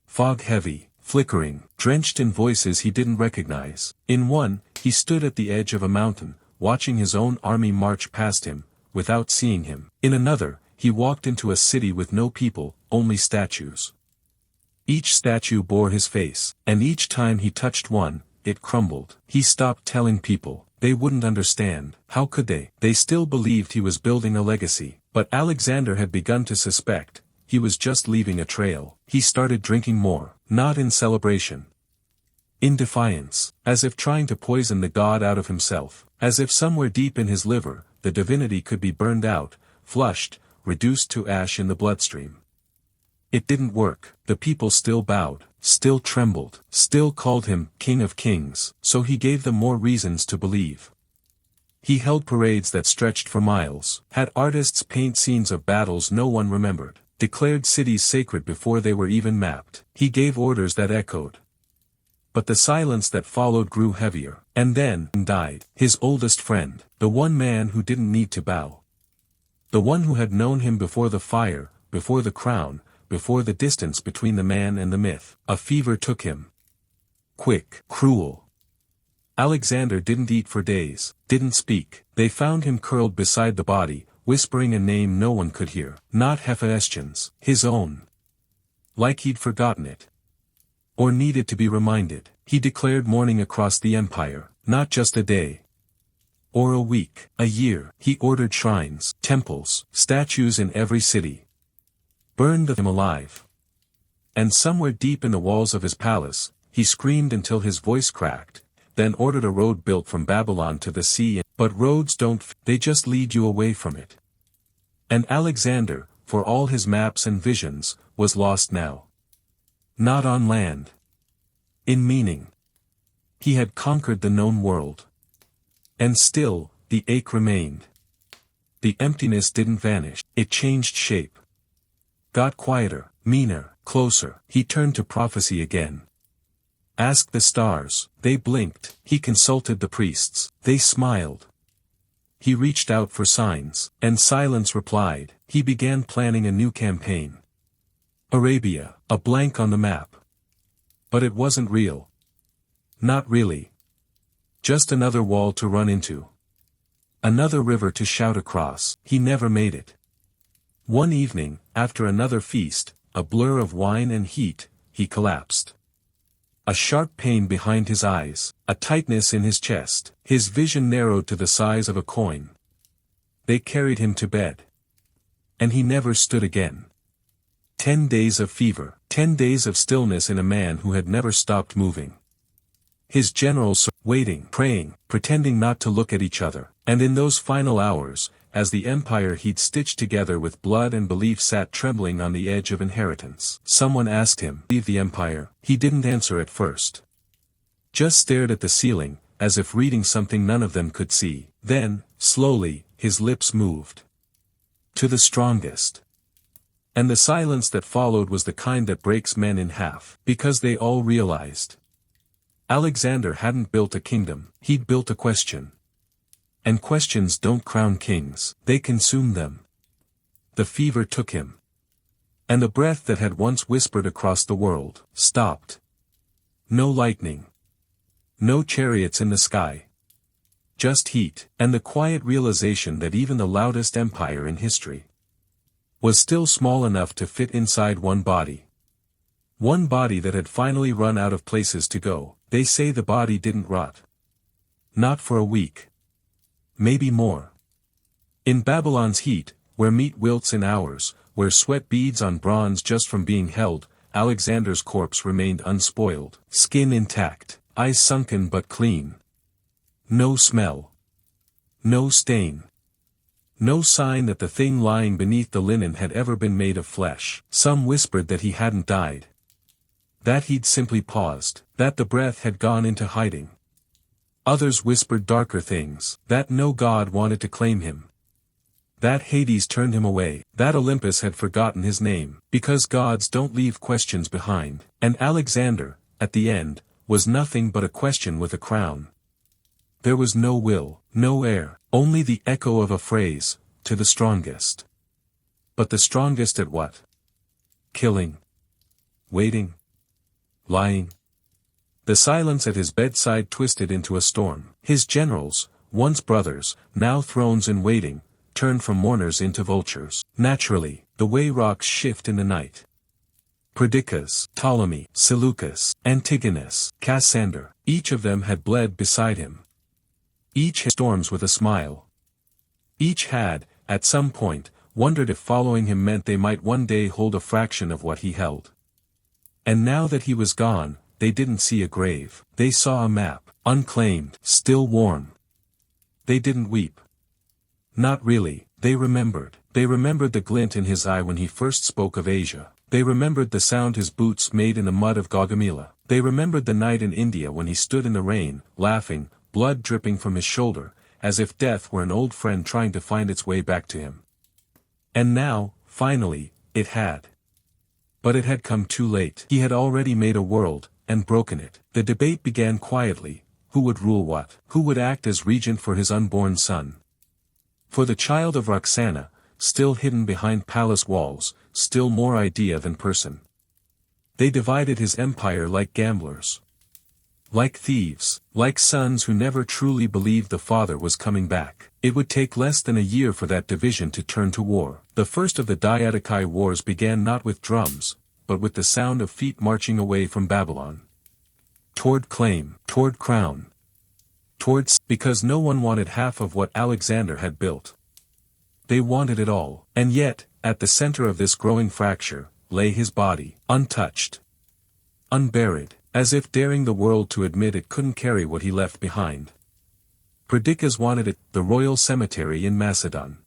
Fog-heavy, flickering, drenched in voices he didn't recognize. In one, he stood at the edge of a mountain, watching his own army march past him, without seeing him. In another, he walked into a city with no people, only statues. Each statue bore his face, and each time he touched one, it crumbled. He stopped telling people. They wouldn't understand. How could they? They still believed he was building a legacy. But Alexander had begun to suspect, he was just leaving a trail. He started drinking more, not in celebration. in defiance, as if trying to poison the god out of himself, as if somewhere deep in his liver, the divinity could be burned out, flushed, reduced to ash in the bloodstream. It didn't work. The people still bowed, still trembled, still called him King of Kings, so he gave them more reasons to believe. He held parades that stretched for miles, had artists paint scenes of battles no one remembered, declared cities sacred before they were even mapped. He gave orders that echoed. But the silence that followed grew heavier, and then died, his oldest friend, the one man who didn't need to bow. The one who had known him before the fire, before the crown, before the distance between the man and the myth. A fever took him. Quick, cruel. Alexander didn't eat for days, didn't speak. They found him curled beside the body, whispering a name no one could hear. Not Hephaestion's, his own. Like he'd forgotten it. Or needed to be reminded. He declared mourning across the empire, not just a day. Or a week, a year. He ordered shrines, temples, statues in every city. Burned them alive. And somewhere deep in the walls of his palace, he screamed until his voice cracked, then ordered a road built from Babylon to the sea. But roads they just lead you away from it. And Alexander, for all his maps and visions, was lost now. Not on land. In meaning. He had conquered the known world. And still, the ache remained. The emptiness didn't vanish, it changed shape. Got quieter, meaner, closer. He turned to prophecy again. Asked the stars, they blinked. He consulted the priests, they smiled. He reached out for signs, and silence replied. He began planning a new campaign. Arabia, a blank on the map. But it wasn't real. Not really. Just another wall to run into. Another river to shout across. He never made it. One evening, after another feast, a blur of wine and heat, he collapsed. A sharp pain behind his eyes, a tightness in his chest, his vision narrowed to the size of a coin. They carried him to bed. And he never stood again. 10 days of fever, 10 days of stillness in a man who had never stopped moving. His generals waiting, praying, pretending not to look at each other, and in those final hours, as the empire he'd stitched together with blood and belief sat trembling on the edge of inheritance. Someone asked him, "Leave the empire?" He didn't answer at first. Just stared at the ceiling, as if reading something none of them could see. Then, slowly, his lips moved. To the strongest. And the silence that followed was the kind that breaks men in half, because they all realized. Alexander hadn't built a kingdom, he'd built a question. And questions don't crown kings, they consume them. The fever took him. And the breath that had once whispered across the world, stopped. No lightning. No chariots in the sky. Just heat, and the quiet realization that even the loudest empire in history was still small enough to fit inside one body. One body that had finally run out of places to go. They say the body didn't rot. Not for a week. Maybe more. In Babylon's heat, where meat wilts in hours, where sweat beads on bronze just from being held, Alexander's corpse remained unspoiled, skin intact, eyes sunken but clean. No smell. No stain. No sign that the thing lying beneath the linen had ever been made of flesh. Some whispered that he hadn't died. That he'd simply paused, that the breath had gone into hiding. Others whispered darker things, that no god wanted to claim him. That Hades turned him away, that Olympus had forgotten his name, because gods don't leave questions behind. And Alexander, at the end, was nothing but a question with a crown. There was no will, no air, only the echo of a phrase, to the strongest. But the strongest at what? Killing. Waiting. Lying. The silence at his bedside twisted into a storm. His generals, once brothers, now thrones in waiting, turned from mourners into vultures. Naturally, the way rocks shift in the night. Perdiccas, Ptolemy, Seleucus, Antigonus, Cassander, each of them had bled beside him. Each had storms with a smile. Each had, at some point, wondered if following him meant they might one day hold a fraction of what he held. And now that he was gone, they didn't see a grave. They saw a map, unclaimed, still warm. They didn't weep. Not really, they remembered. They remembered the glint in his eye when he first spoke of Asia. They remembered the sound his boots made in the mud of Gaugamela. They remembered the night in India when he stood in the rain, laughing, blood dripping from his shoulder, as if death were an old friend trying to find its way back to him. And now, finally, it had. But it had come too late. He had already made a world, and broken it. The debate began quietly: who would rule what? Who would act as regent for his unborn son? For the child of Roxana, still hidden behind palace walls, still more idea than person. They divided his empire like gamblers. Like thieves, like sons who never truly believed the father was coming back. It would take less than a year for that division to turn to war. The first of the Diadochi wars began not with drums, but with the sound of feet marching away from Babylon. Toward claim, toward crown. Because no one wanted half of what Alexander had built. They wanted it all. And yet, at the center of this growing fracture, lay his body, untouched. Unburied, as if daring the world to admit it couldn't carry what he left behind. Perdiccas wanted it, the royal cemetery in Macedon.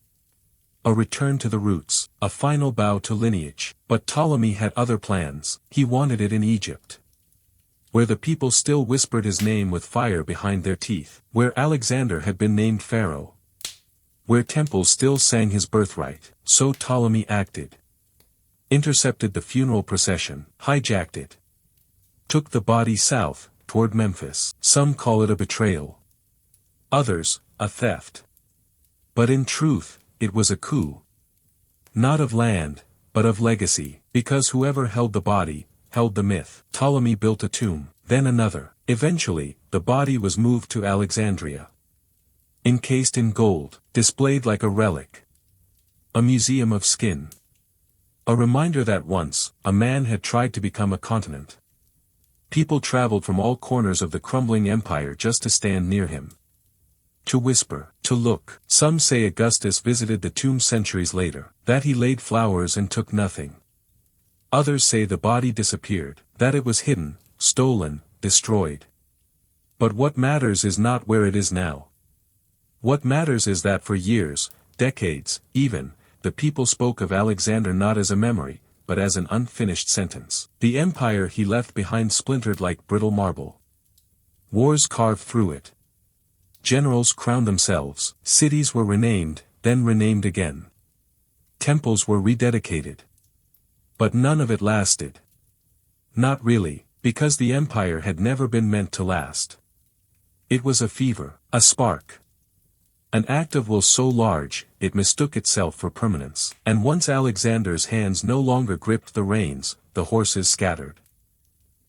A return to the roots, a final bow to lineage. But Ptolemy had other plans. He wanted it in Egypt, where the people still whispered his name with fire behind their teeth, where Alexander had been named pharaoh, where temples still sang his birthright. So Ptolemy acted. Intercepted the funeral procession, hijacked it. Took the body south, toward Memphis. Some call it a betrayal. Others, a theft. But in truth, it was a coup. Not of land, but of legacy, because whoever held the body, held the myth. Ptolemy built a tomb, then another. Eventually, the body was moved to Alexandria. Encased in gold, displayed like a relic. A museum of skin. A reminder that once, a man had tried to become a continent. People traveled from all corners of the crumbling empire just to stand near him. To whisper, to look. Some say Augustus visited the tomb centuries later, that he laid flowers and took nothing. Others say the body disappeared, that it was hidden, stolen, destroyed. But what matters is not where it is now. What matters is that for years, decades, even, the people spoke of Alexander not as a memory, but as an unfinished sentence. The empire he left behind splintered like brittle marble. Wars carved through it. Generals crowned themselves. Cities were renamed, then renamed again. Temples were rededicated. But none of it lasted. Not really, because the empire had never been meant to last. It was a fever, a spark. An act of will so large, it mistook itself for permanence. And once Alexander's hands no longer gripped the reins, the horses scattered.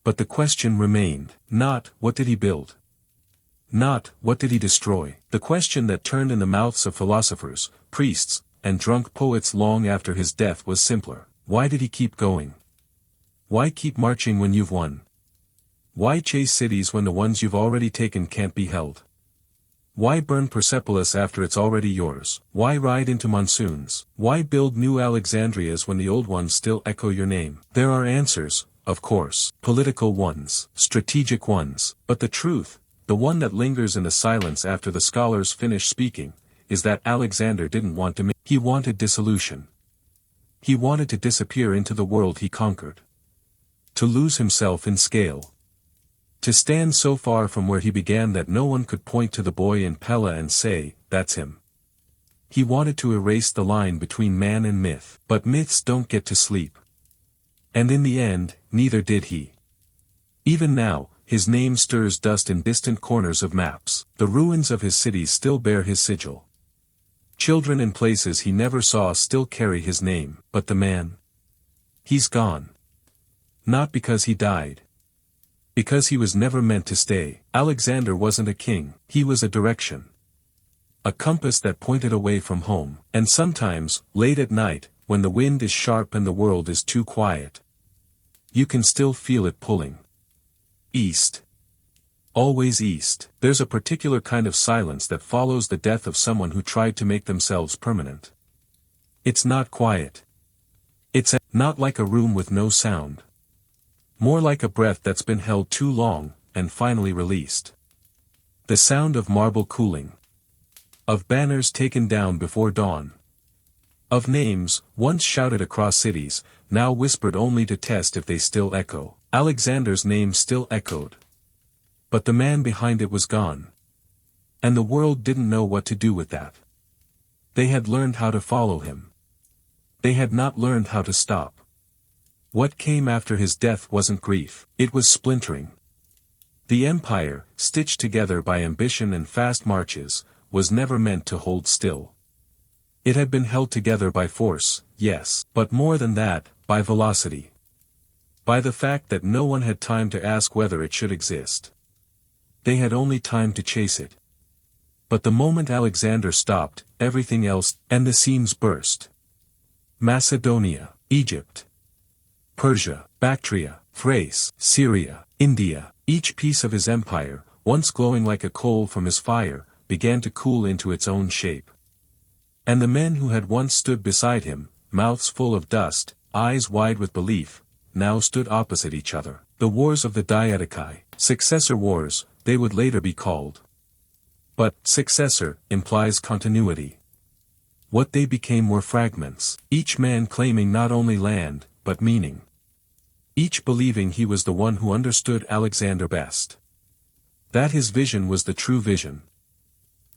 But the question remained, not, what did he build? Not, what did he destroy? The question that turned in the mouths of philosophers, priests, and drunk poets long after his death was simpler. Why did he keep going? Why keep marching when you've won? Why chase cities when the ones you've already taken can't be held? Why burn Persepolis after it's already yours? Why ride into monsoons? Why build new Alexandrias when the old ones still echo your name? There are answers, of course, political ones, strategic ones, but the truth, the one that lingers in the silence after the scholars finish speaking, is that Alexander didn't want to make. He wanted dissolution. He wanted to disappear into the world he conquered. To lose himself in scale. To stand so far from where he began that no one could point to the boy in Pella and say, that's him. He wanted to erase the line between man and myth. But myths don't get to sleep. And in the end, neither did he. Even now, his name stirs dust in distant corners of maps. The ruins of his cities still bear his sigil. Children in places he never saw still carry his name. But the man? He's gone. Not because he died. Because he was never meant to stay. Alexander wasn't a king, he was a direction. A compass that pointed away from home. And sometimes, late at night, when the wind is sharp and the world is too quiet, you can still feel it pulling. East. Always east. There's a particular kind of silence that follows the death of someone who tried to make themselves permanent. It's not quiet. It's not like a room with no sound. More like a breath that's been held too long, and finally released. The sound of marble cooling. Of banners taken down before dawn. Of names, once shouted across cities, now whispered only to test if they still echo. Alexander's name still echoed. But the man behind it was gone. And the world didn't know what to do with that. They had learned how to follow him. They had not learned how to stop. What came after his death wasn't grief, it was splintering. The empire, stitched together by ambition and fast marches, was never meant to hold still. It had been held together by force, yes, but more than that, by velocity. By the fact that no one had time to ask whether it should exist. They had only time to chase it. But the moment Alexander stopped, everything else, and the seams burst. Macedonia, Egypt, Persia, Bactria, Thrace, Syria, India, each piece of his empire, once glowing like a coal from his fire, began to cool into its own shape. And the men who had once stood beside him, mouths full of dust, eyes wide with belief, now stood opposite each other. The wars of the Diadochi, successor wars, they would later be called. But successor implies continuity. What they became were fragments, each man claiming not only land, but meaning. Each believing he was the one who understood Alexander best. That his vision was the true vision.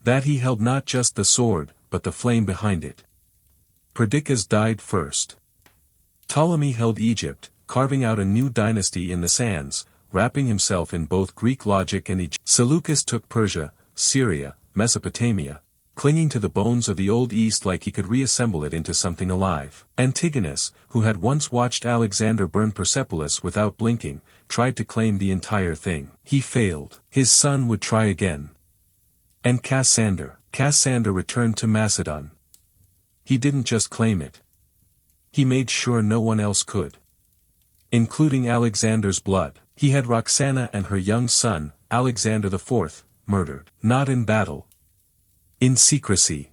That he held not just the sword, but the flame behind it. Perdiccas died first. Ptolemy held Egypt, carving out a new dynasty in the sands, wrapping himself in both Greek logic and Egypt. Seleucus took Persia, Syria, Mesopotamia, clinging to the bones of the old East like he could reassemble it into something alive. Antigonus, who had once watched Alexander burn Persepolis without blinking, tried to claim the entire thing. He failed. His son would try again. And Cassander returned to Macedon. He didn't just claim it. He made sure no one else could. Including Alexander's blood. He had Roxana and her young son, Alexander IV, murdered. Not in battle. In secrecy.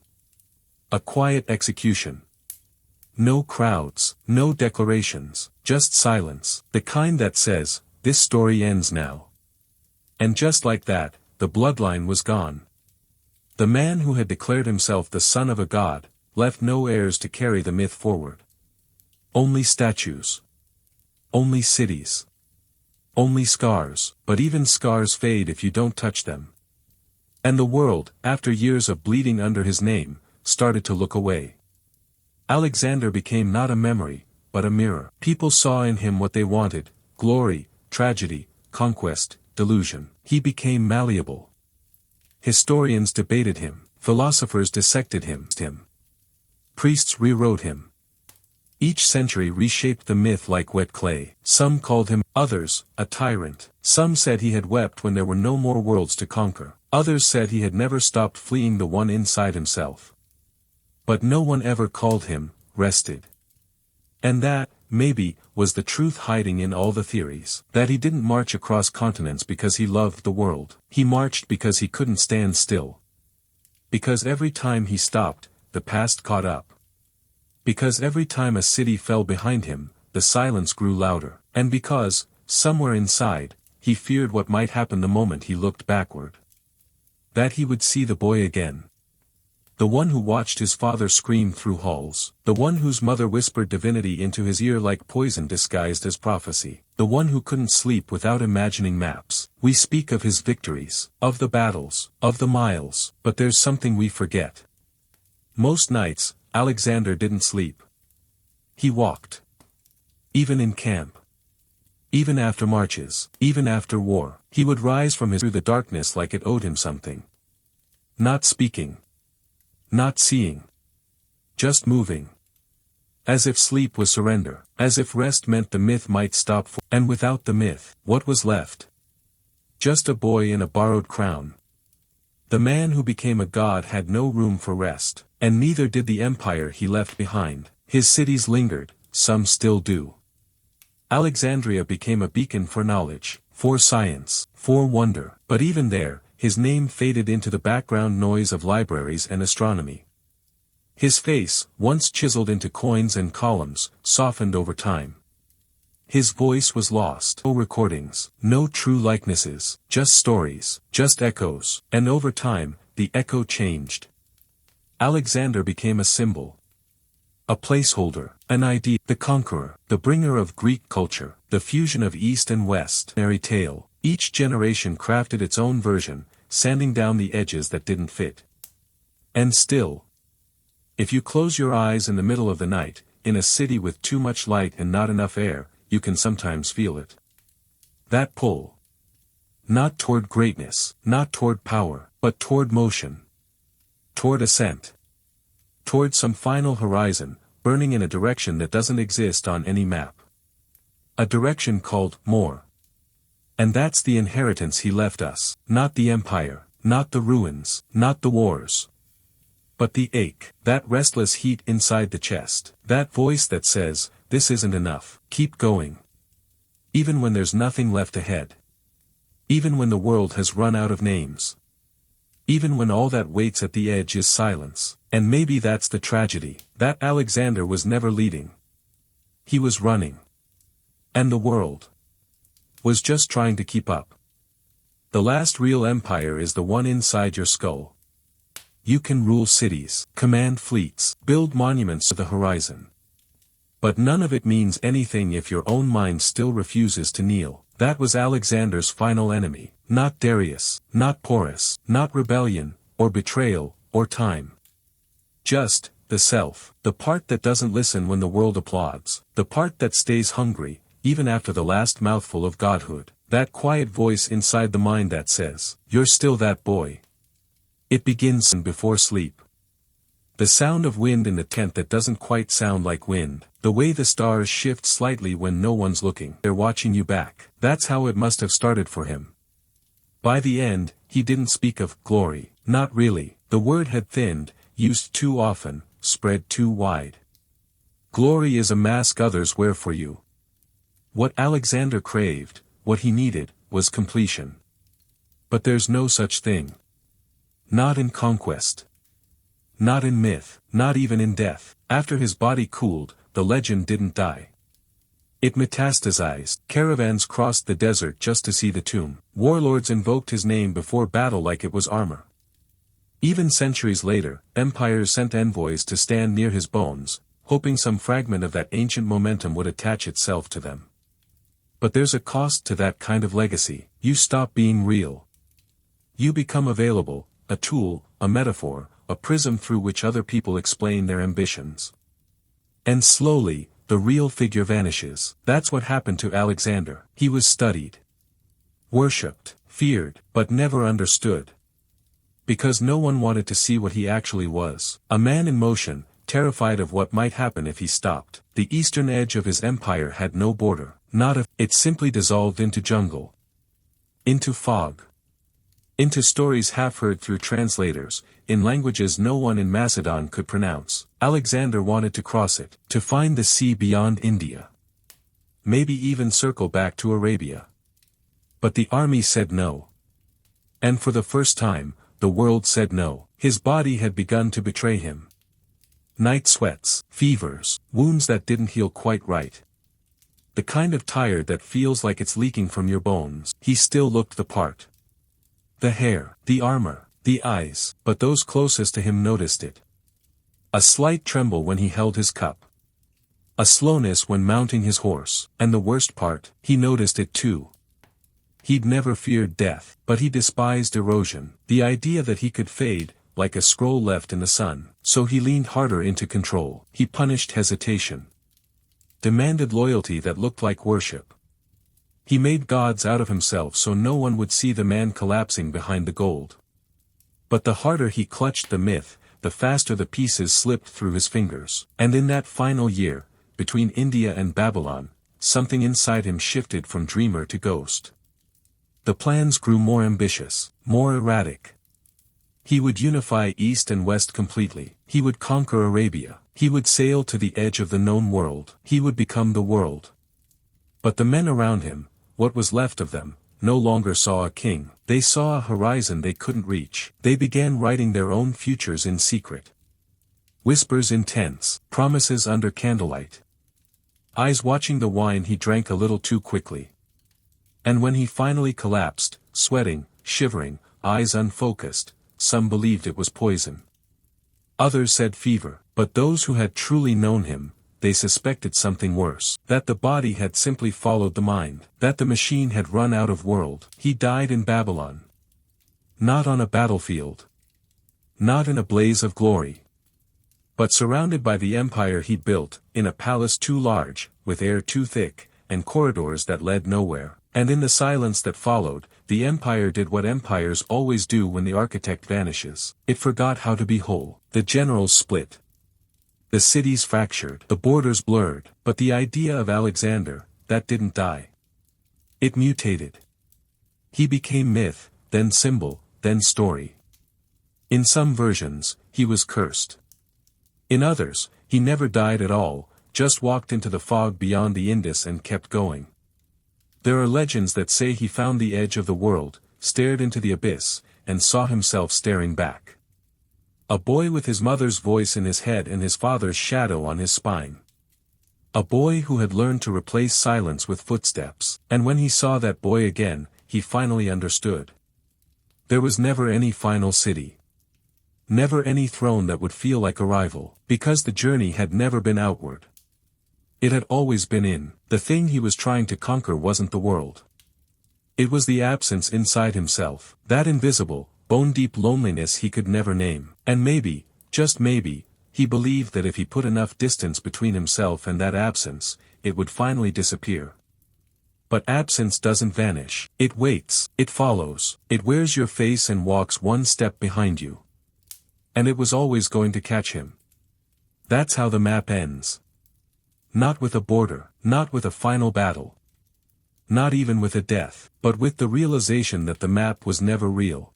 A quiet execution. No crowds, no declarations, just silence. The kind that says, this story ends now. And just like that, the bloodline was gone. The man who had declared himself the son of a god, left no heirs to carry the myth forward. Only statues. Only cities. Only scars, but even scars fade if you don't touch them. And the world, after years of bleeding under his name, started to look away. Alexander became not a memory, but a mirror. People saw in him what they wanted: glory, tragedy, conquest, delusion. He became malleable. Historians debated him, philosophers dissected him. Priests rewrote him. Each century reshaped the myth like wet clay. Some called him, others, a tyrant. Some said he had wept when there were no more worlds to conquer. Others said he had never stopped fleeing the one inside himself. But no one ever called him, rested. And that, maybe, was the truth hiding in all the theories. That he didn't march across continents because he loved the world. He marched because he couldn't stand still. Because every time he stopped, the past caught up. Because every time a city fell behind him, the silence grew louder. And because, somewhere inside, he feared what might happen the moment he looked backward. That he would see the boy again. The one who watched his father scream through halls. The one whose mother whispered divinity into his ear like poison disguised as prophecy. The one who couldn't sleep without imagining maps. We speak of his victories, of the battles, of the miles, but there's something we forget. Most nights, Alexander didn't sleep. He walked. Even in camp. Even after marches, even after war, he would rise from through the darkness like it owed him something. Not speaking. Not seeing. Just moving. As if sleep was surrender, as if rest meant the myth might stop and without the myth, what was left? Just a boy in a borrowed crown. The man who became a god had no room for rest, and neither did the empire he left behind. His cities lingered, some still do. Alexandria became a beacon for knowledge, for science, for wonder, but even there, his name faded into the background noise of libraries and astronomy. His face, once chiseled into coins and columns, softened over time. His voice was lost. No recordings, no true likenesses, just stories, just echoes, and over time, the echo changed. Alexander became a symbol. A placeholder, an idea, the conqueror, the bringer of Greek culture, the fusion of East and West. Fairy tale. Each generation crafted its own version, sanding down the edges that didn't fit. And still, if you close your eyes in the middle of the night, in a city with too much light and not enough air, you can sometimes feel it. That pull. Not toward greatness, not toward power, but toward motion. Toward ascent. Toward some final horizon, burning in a direction that doesn't exist on any map. A direction called more. And that's the inheritance he left us, not the empire, not the ruins, not the wars. But the ache, that restless heat inside the chest, that voice that says, this isn't enough, keep going. Even when there's nothing left ahead. Even when the world has run out of names. Even when all that waits at the edge is silence. And maybe that's the tragedy, that Alexander was never leading. He was running. And the world was just trying to keep up. The last real empire is the one inside your skull. You can rule cities, command fleets, build monuments to the horizon. But none of it means anything if your own mind still refuses to kneel. That was Alexander's final enemy, not Darius, not Porus, not rebellion, or betrayal, or time. Just, the self, the part that doesn't listen when the world applauds, the part that stays hungry, even after the last mouthful of godhood, that quiet voice inside the mind that says, you're still that boy. It begins before sleep. The sound of wind in the tent that doesn't quite sound like wind, the way the stars shift slightly when no one's looking, they're watching you back. That's how it must have started for him. By the end, he didn't speak of glory, not really, the word had thinned, used too often, spread too wide. Glory is a mask others wear for you. What Alexander craved, what he needed, was completion. But there's no such thing. Not in conquest. Not in myth, not even in death. After his body cooled, the legend didn't die. It metastasized. Caravans crossed the desert just to see the tomb. Warlords invoked his name before battle like it was armor. Even centuries later, empires sent envoys to stand near his bones, hoping some fragment of that ancient momentum would attach itself to them. But there's a cost to that kind of legacy. You stop being real. You become available, a tool, a metaphor, a prism through which other people explain their ambitions. And slowly, the real figure vanishes. That's what happened to Alexander. He was studied, worshipped, feared, but never understood. Because no one wanted to see what he actually was. A man in motion, terrified of what might happen if he stopped. The eastern edge of his empire had no border, it simply dissolved into jungle. Into fog. Into stories half heard through translators, in languages no one in Macedon could pronounce. Alexander wanted to cross it, to find the sea beyond India. Maybe even circle back to Arabia. But the army said no. And for the first time, the world said no. His body had begun to betray him. Night sweats, fevers, wounds that didn't heal quite right. The kind of tired that feels like it's leaking from your bones. He still looked the part. The hair, the armor, the eyes, but those closest to him noticed it. A slight tremble when he held his cup. A slowness when mounting his horse, and the worst part, he noticed it too. He'd never feared death, but he despised erosion, the idea that he could fade, like a scroll left in the sun, so he leaned harder into control. He punished hesitation. Demanded loyalty that looked like worship. He made gods out of himself so no one would see the man collapsing behind the gold. But the harder he clutched the myth, the faster the pieces slipped through his fingers. And in that final year, between India and Babylon, something inside him shifted from dreamer to ghost. The plans grew more ambitious, more erratic. He would unify East and West completely. He would conquer Arabia. He would sail to the edge of the known world. He would become the world. But the men around him, what was left of them, no longer saw a king. They saw a horizon they couldn't reach. They began writing their own futures in secret. Whispers in tents, promises under candlelight. eyes watching the wine he drank a little too quickly. And when he finally collapsed, sweating, shivering, eyes unfocused, some believed it was poison. Others said fever, but those who had truly known him, they suspected something worse. That the body had simply followed the mind. That the machine had run out of world. He died in Babylon. Not on a battlefield. Not in a blaze of glory. But surrounded by the empire he'd built, in a palace too large, with air too thick, and corridors that led nowhere. And in the silence that followed, the empire did what empires always do when the architect vanishes. It forgot how to be whole. The generals split. The cities fractured. The borders blurred. But the idea of Alexander, that didn't die. It mutated. He became myth, then symbol, then story. In some versions, he was cursed. In others, he never died at all, just walked into the fog beyond the Indus and kept going. There are legends that say he found the edge of the world, stared into the abyss, and saw himself staring back. A boy with his mother's voice in his head and his father's shadow on his spine. A boy who had learned to replace silence with footsteps. And when he saw that boy again, he finally understood. There was never any final city. Never any throne that would feel like a rival, because the journey had never been outward. It had always been in. The thing he was trying to conquer wasn't the world. It was the absence inside himself, that invisible, bone-deep loneliness he could never name. And maybe, just maybe, he believed that if he put enough distance between himself and that absence, it would finally disappear. But absence doesn't vanish. It waits, it follows, it wears your face and walks one step behind you. And it was always going to catch him. That's how the map ends. Not with a border, not with a final battle. Not even with a death, but with the realization that the map was never real.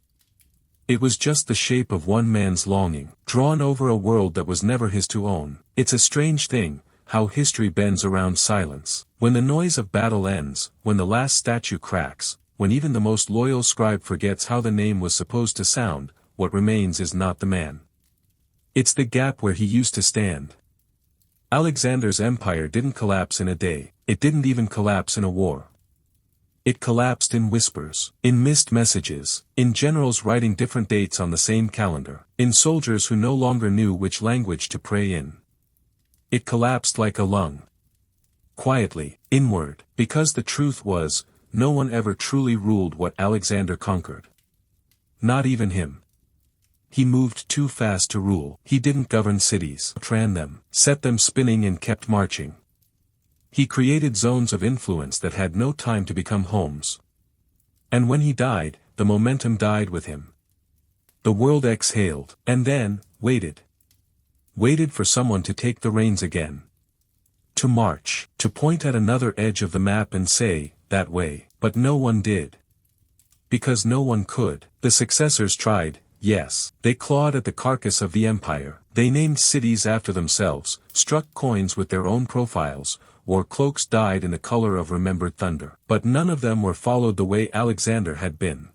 It was just the shape of one man's longing, drawn over a world that was never his to own. It's a strange thing, how history bends around silence. When the noise of battle ends, when the last statue cracks, when even the most loyal scribe forgets how the name was supposed to sound, what remains is not the man. It's the gap where he used to stand. Alexander's empire didn't collapse in a day, it didn't even collapse in a war. It collapsed in whispers, in missed messages, in generals writing different dates on the same calendar, in soldiers who no longer knew which language to pray in. It collapsed like a lung. Quietly, inward, because the truth was, no one ever truly ruled what Alexander conquered. Not even him. He moved too fast to rule. He didn't govern cities, ran them, set them spinning and kept marching. He created zones of influence that had no time to become homes. And when he died, the momentum died with him. The world exhaled, and then, waited. Waited for someone to take the reins again. To march, to point at another edge of the map and say, that way, but no one did. Because no one could. The successors tried. Yes, they clawed at the carcass of the empire, they named cities after themselves, struck coins with their own profiles, wore cloaks dyed in the color of remembered thunder. But none of them were followed the way Alexander had been.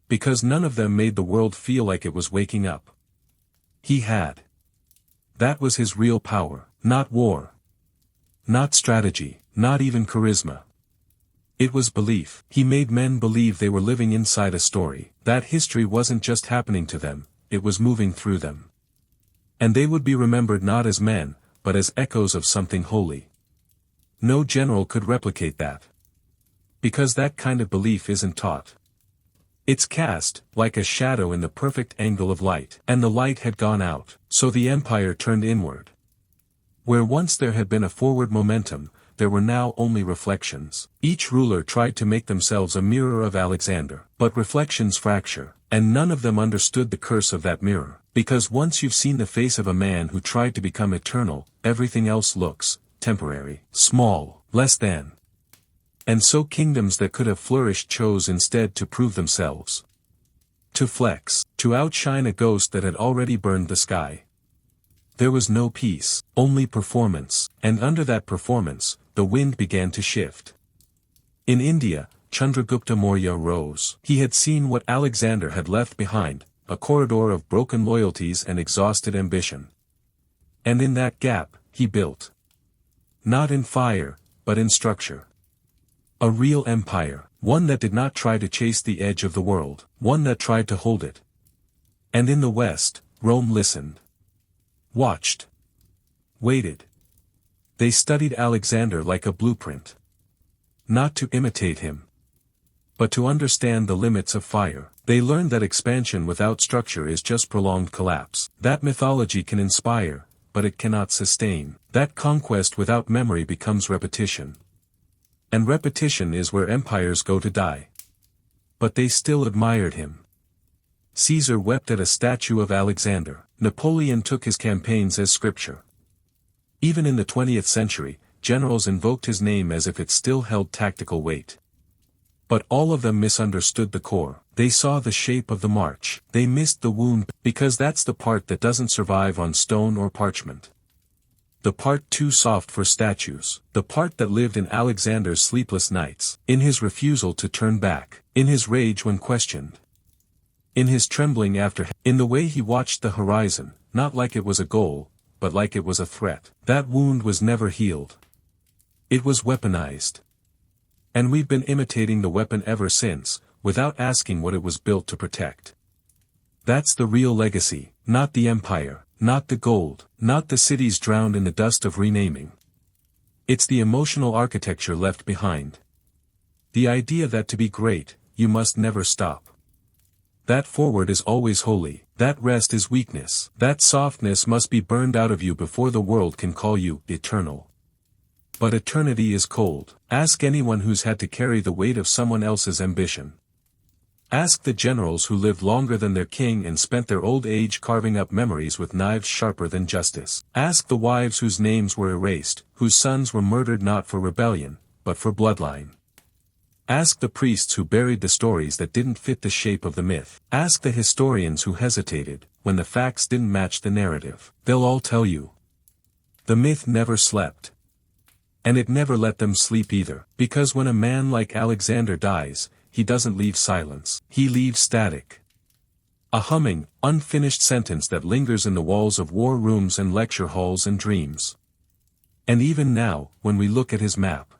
Because none of them made the world feel like it was waking up. He had. That was his real power, not war. Not strategy, not even charisma. It was belief. He made men believe they were living inside a story, that history wasn't just happening to them, it was moving through them. And they would be remembered not as men, but as echoes of something holy. No general could replicate that. Because that kind of belief isn't taught. It's cast, like a shadow in the perfect angle of light. And the light had gone out, so the empire turned inward. Where once there had been a forward momentum, there were now only reflections. Each ruler tried to make themselves a mirror of Alexander, but reflections fracture, and none of them understood the curse of that mirror. Because once you've seen the face of a man who tried to become eternal, everything else looks temporary, small, less than. And so kingdoms that could have flourished chose instead to prove themselves. To flex, to outshine a ghost that had already burned the sky. There was no peace, only performance, and under that performance, the wind began to shift. In India, Chandragupta Maurya rose. He had seen what Alexander had left behind, a corridor of broken loyalties and exhausted ambition. And in that gap, he built. not in fire, but in structure. A real empire, one that did not try to chase the edge of the world, one that tried to hold it. And in the West, Rome listened. Watched. Waited. They studied Alexander like a blueprint. Not to imitate him, but to understand the limits of fire. They learned that expansion without structure is just prolonged collapse. That mythology can inspire, but it cannot sustain. That conquest without memory becomes repetition. And repetition is where empires go to die. But they still admired him. Caesar wept at a statue of Alexander. Napoleon took his campaigns as scripture. Even in the 20th century, generals invoked his name as if it still held tactical weight. But all of them misunderstood the core. They saw the shape of the march. They missed the wound, because that's the part that doesn't survive on stone or parchment. The part too soft for statues. The part that lived in Alexander's sleepless nights, in his refusal to turn back, in his rage when questioned, in his trembling after, in the way he watched the horizon, not like it was a goal, but like it was a threat. That wound was never healed. It was weaponized. And we've been imitating the weapon ever since, without asking what it was built to protect. That's the real legacy, not the empire, not the gold, not the cities drowned in the dust of renaming. It's the emotional architecture left behind. The idea that to be great, you must never stop. That forward is always holy, that rest is weakness, that softness must be burned out of you before the world can call you eternal. But eternity is cold. Ask anyone who's had to carry the weight of someone else's ambition. Ask the generals who lived longer than their king and spent their old age carving up memories with knives sharper than justice. Ask the wives whose names were erased, whose sons were murdered not for rebellion, but for bloodline. Ask the priests who buried the stories that didn't fit the shape of the myth. Ask the historians who hesitated, when the facts didn't match the narrative. They'll all tell you. The myth never slept. And it never let them sleep either, because when a man like Alexander dies, he doesn't leave silence, he leaves static. A humming, unfinished sentence that lingers in the walls of war rooms and lecture halls and dreams. And even now, when we look at his map,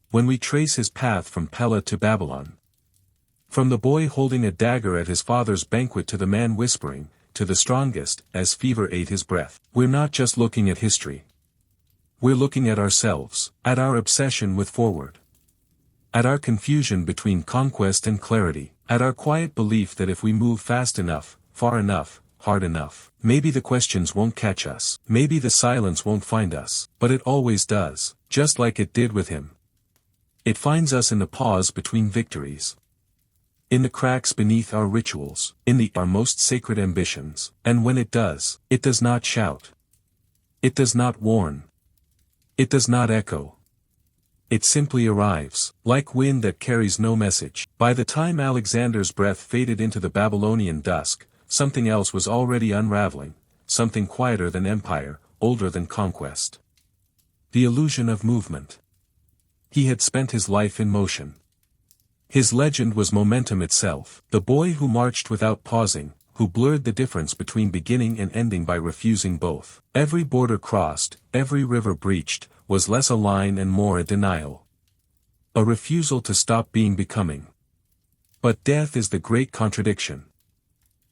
when we trace his path from Pella to Babylon, from the boy holding a dagger at his father's banquet to the man whispering, to the strongest, as fever ate his breath, we're not just looking at history. We're looking at ourselves, at our obsession with forward. At our confusion between conquest and clarity, at our quiet belief that if we move fast enough, far enough, hard enough, maybe the questions won't catch us, maybe the silence won't find us, but it always does, just like it did with him. It finds us in the pause between victories. In the cracks beneath our rituals, in our most sacred ambitions, and when it does not shout. It does not warn. It does not echo. It simply arrives, like wind that carries no message. By the time Alexander's breath faded into the Babylonian dusk, something else was already unraveling, something quieter than empire, older than conquest. The illusion of movement. He had spent his life in motion. His legend was momentum itself, the boy who marched without pausing, who blurred the difference between beginning and ending by refusing both. Every border crossed, every river breached, was less a line and more a denial. A refusal to stop being becoming. But death is the great contradiction.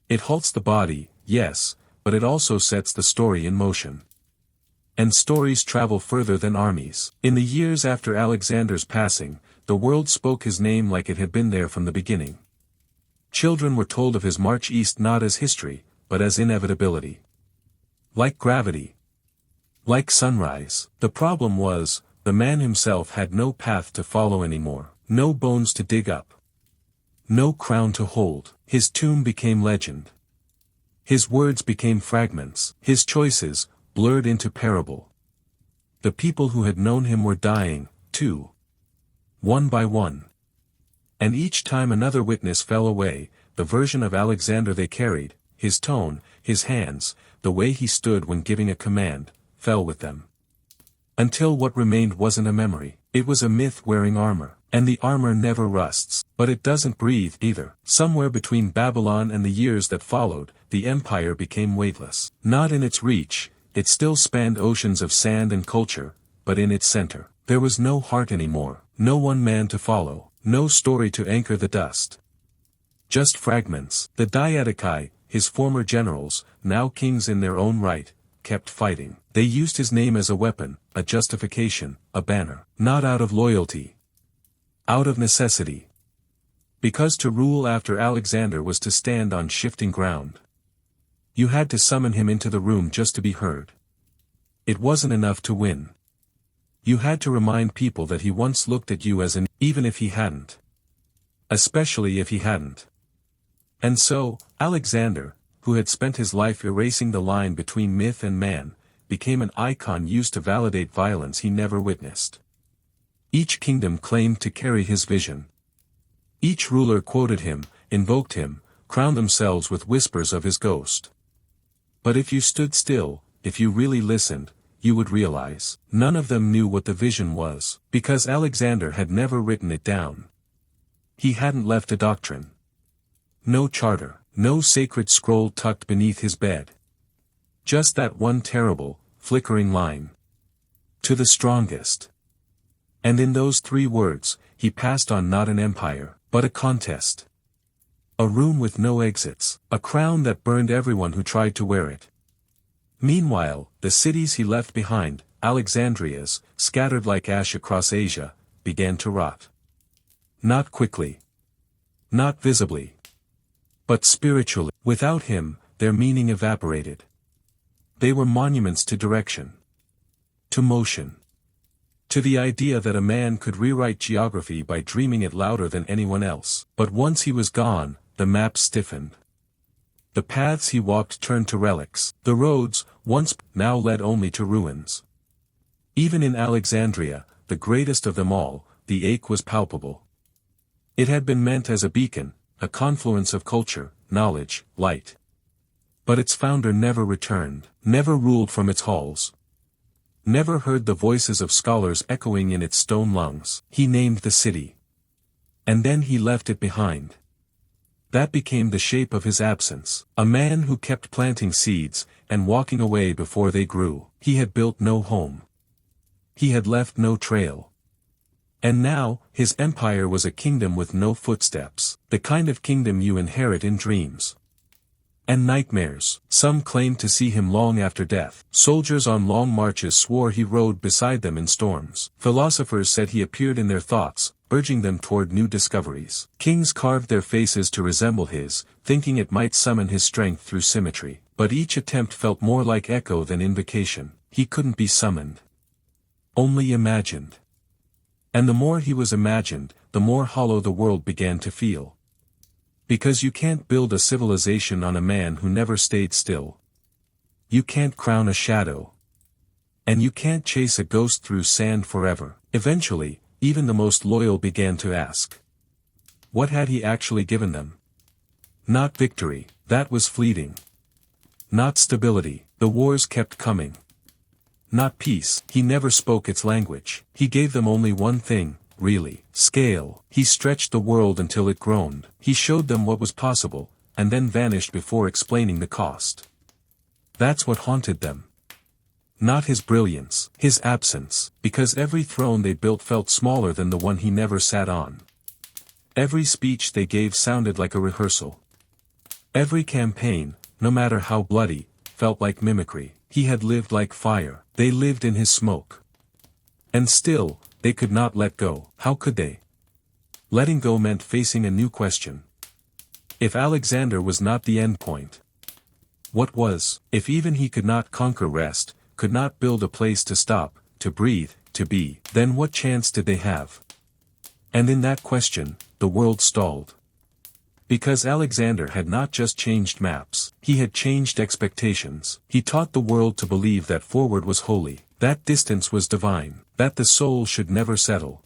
It halts the body, yes, but it also sets the story in motion. And stories travel further than armies. In the years after Alexander's passing, the world spoke his name like it had been there from the beginning. Children were told of his march east not as history, but as inevitability. Like gravity. Like sunrise. The problem was, the man himself had no path to follow anymore, no bones to dig up, no crown to hold. His tomb became legend. His words became fragments, his choices, blurred into parable. The people who had known him were dying, too. One by one. And each time another witness fell away, the version of Alexander they carried, his tone, his hands, the way he stood when giving a command, fell with them. Until what remained wasn't a memory, it was a myth wearing armor. And the armor never rusts, but it doesn't breathe either. Somewhere between Babylon and the years that followed, the empire became weightless. Not in its reach, it still spanned oceans of sand and culture, but in its center, there was no heart anymore, no one man to follow, no story to anchor the dust. Just fragments. The Diadochi, his former generals, now kings in their own right, kept fighting. They used his name as a weapon, a justification, a banner. Not out of loyalty. Out of necessity. Because to rule after Alexander was to stand on shifting ground. You had to summon him into the room just to be heard. It wasn't enough to win. You had to remind people that he once looked at you as an, even if he hadn't. Especially if he hadn't. And so, Alexander, who had spent his life erasing the line between myth and man, became an icon used to validate violence he never witnessed. Each kingdom claimed to carry his vision. Each ruler quoted him, invoked him, crowned themselves with whispers of his ghost. But if you stood still, if you really listened, you would realize, none of them knew what the vision was, because Alexander had never written it down. He hadn't left a doctrine. No charter, no sacred scroll tucked beneath his bed. Just that one terrible, flickering line. To the strongest. And in those 3 words, he passed on not an empire, but a contest. A room with no exits, a crown that burned everyone who tried to wear it. Meanwhile, the cities he left behind, Alexandrias, scattered like ash across Asia, began to rot. Not quickly. Not visibly. But spiritually. Without him, their meaning evaporated. They were monuments to direction. To motion. To the idea that a man could rewrite geography by dreaming it louder than anyone else. But once he was gone, the map stiffened. The paths he walked turned to relics. The roads, once, now led only to ruins. Even in Alexandria, the greatest of them all, the ache was palpable. It had been meant as a beacon, a confluence of culture, knowledge, light. But its founder never returned, never ruled from its halls. Never heard the voices of scholars echoing in its stone lungs. He named the city. And then he left it behind. That became the shape of his absence. A man who kept planting seeds, and walking away before they grew. He had built no home. He had left no trail. And now, his empire was a kingdom with no footsteps, the kind of kingdom you inherit in dreams and nightmares. Some claimed to see him long after death. Soldiers on long marches swore he rode beside them in storms. Philosophers said he appeared in their thoughts, urging them toward new discoveries. Kings carved their faces to resemble his, thinking it might summon his strength through symmetry. But each attempt felt more like echo than invocation. He couldn't be summoned. Only imagined. And the more he was imagined, the more hollow the world began to feel. Because you can't build a civilization on a man who never stayed still. You can't crown a shadow. And you can't chase a ghost through sand forever. Eventually, even the most loyal began to ask. What had he actually given them? Not victory, that was fleeting. Not stability, the wars kept coming. Not peace, he never spoke its language. He gave them only one thing. Really, scale. He stretched the world until it groaned. He showed them what was possible, and then vanished before explaining the cost. That's what haunted them. Not his brilliance, his absence, because every throne they built felt smaller than the one he never sat on. Every speech they gave sounded like a rehearsal. Every campaign, no matter how bloody, felt like mimicry. He had lived like fire. They lived in his smoke. And still, they could not let go. How could they? Letting go meant facing a new question. If Alexander was not the end point, what was? If even he could not conquer rest, could not build a place to stop, to breathe, to be, then what chance did they have? And in that question, the world stalled. Because Alexander had not just changed maps, he had changed expectations. He taught the world to believe that forward was holy, that distance was divine, that the soul should never settle.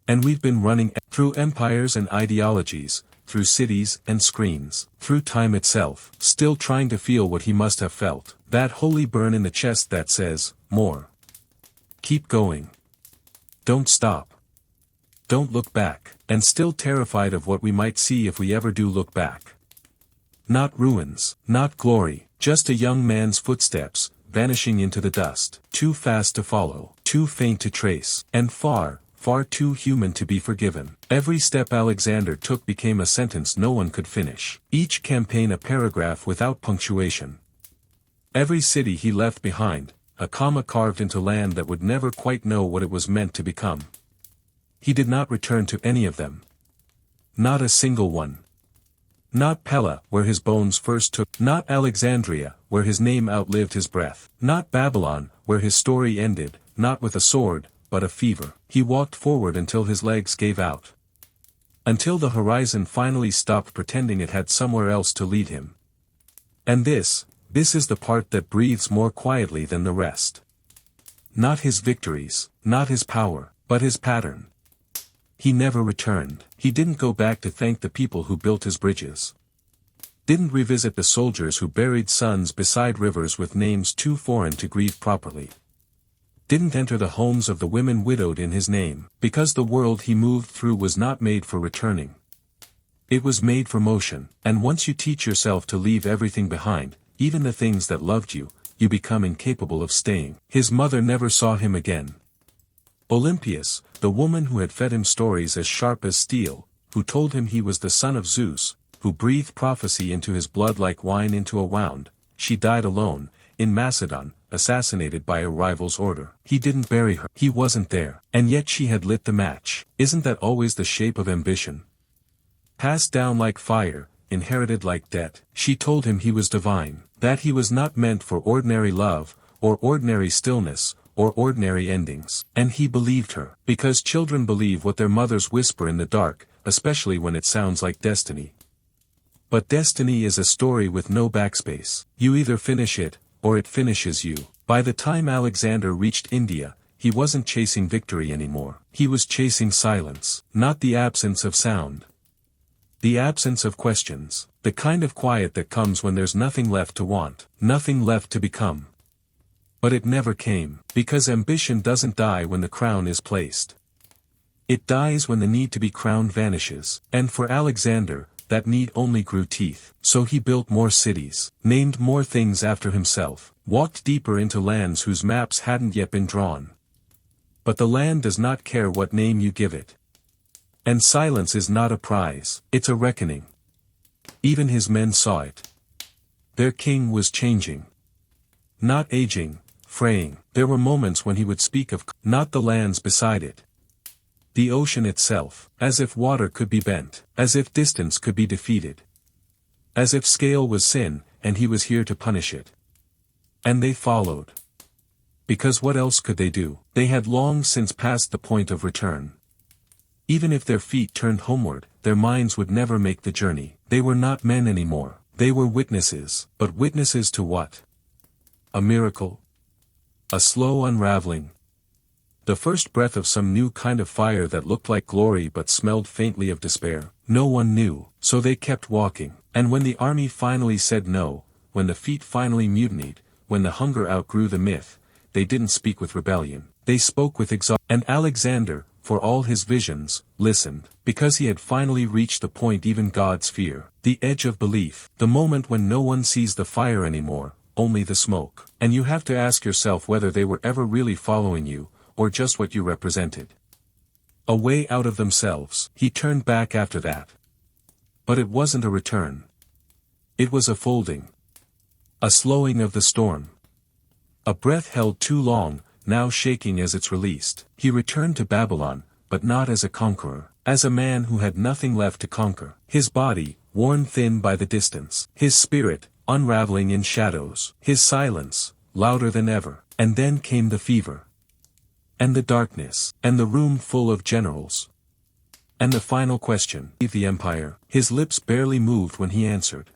And we've been running through empires and ideologies, through cities and screens, through time itself, still trying to feel what he must have felt, that holy burn in the chest that says, more. Keep going. Don't stop. Don't look back, and still terrified of what we might see if we ever do look back. Not ruins, not glory, just a young man's footsteps, vanishing into the dust, too fast to follow, too faint to trace, and far, far too human to be forgiven. Every step Alexander took became a sentence no one could finish, each campaign a paragraph without punctuation. Every city he left behind, a comma carved into land that would never quite know what it was meant to become. He did not return to any of them. Not a single one. Not Pella, where his bones first took, not Alexandria, where his name outlived his breath, not Babylon, where his story ended, not with a sword, but a fever. He walked forward until his legs gave out. Until the horizon finally stopped pretending it had somewhere else to lead him. And this is the part that breathes more quietly than the rest. Not his victories, not his power, but his pattern. He never returned. He didn't go back to thank the people who built his bridges. Didn't revisit the soldiers who buried sons beside rivers with names too foreign to grieve properly. Didn't enter the homes of the women widowed in his name, because the world he moved through was not made for returning. It was made for motion, and once you teach yourself to leave everything behind, even the things that loved you, you become incapable of staying. His mother never saw him again. Olympias, the woman who had fed him stories as sharp as steel, who told him he was the son of Zeus, who breathed prophecy into his blood like wine into a wound, she died alone, in Macedon, assassinated by a rival's order. He didn't bury her. He wasn't there. And yet she had lit the match. Isn't that always the shape of ambition? Passed down like fire, inherited like debt. She told him he was divine, that he was not meant for ordinary love, or ordinary stillness, or ordinary endings. And he believed her, because children believe what their mothers whisper in the dark, especially when it sounds like destiny. But destiny is a story with no backspace. You either finish it, or it finishes you. By the time Alexander reached India, he wasn't chasing victory anymore. He was chasing silence, not the absence of sound. The absence of questions, the kind of quiet that comes when there's nothing left to want, nothing left to become. But it never came, because ambition doesn't die when the crown is placed. It dies when the need to be crowned vanishes, and for Alexander, that need only grew teeth. So he built more cities, named more things after himself, walked deeper into lands whose maps hadn't yet been drawn. But the land does not care what name you give it. And silence is not a prize, it's a reckoning. Even his men saw it. Their king was changing. Not aging, fraying. There were moments when he would speak of not the lands beside it. The ocean itself, as if water could be bent, as if distance could be defeated. As if scale was sin, and he was here to punish it. And they followed. Because what else could they do? They had long since passed the point of return. Even if their feet turned homeward, their minds would never make the journey. They were not men anymore. They were witnesses. But witnesses to what? A miracle? A slow unraveling? The first breath of some new kind of fire that looked like glory but smelled faintly of despair? No one knew, so they kept walking. And when the army finally said no, when the feet finally mutinied, when the hunger outgrew the myth, they didn't speak with rebellion. They spoke with exhaustion. And Alexander, for all his visions, listened, because he had finally reached the point even gods fear, the edge of belief, the moment when no one sees the fire anymore, only the smoke. And you have to ask yourself whether they were ever really following you, or just what you represented. A way out of themselves. He turned back after that. But it wasn't a return. It was a folding. A slowing of the storm. A breath held too long, now shaking as it's released. He returned to Babylon, but not as a conqueror, as a man who had nothing left to conquer. His body, worn thin by the distance. His spirit, unraveling in shadows. His silence, louder than ever. And then came the fever. And the darkness. And the room full of generals. And the final question. Leave the empire. His lips barely moved when he answered.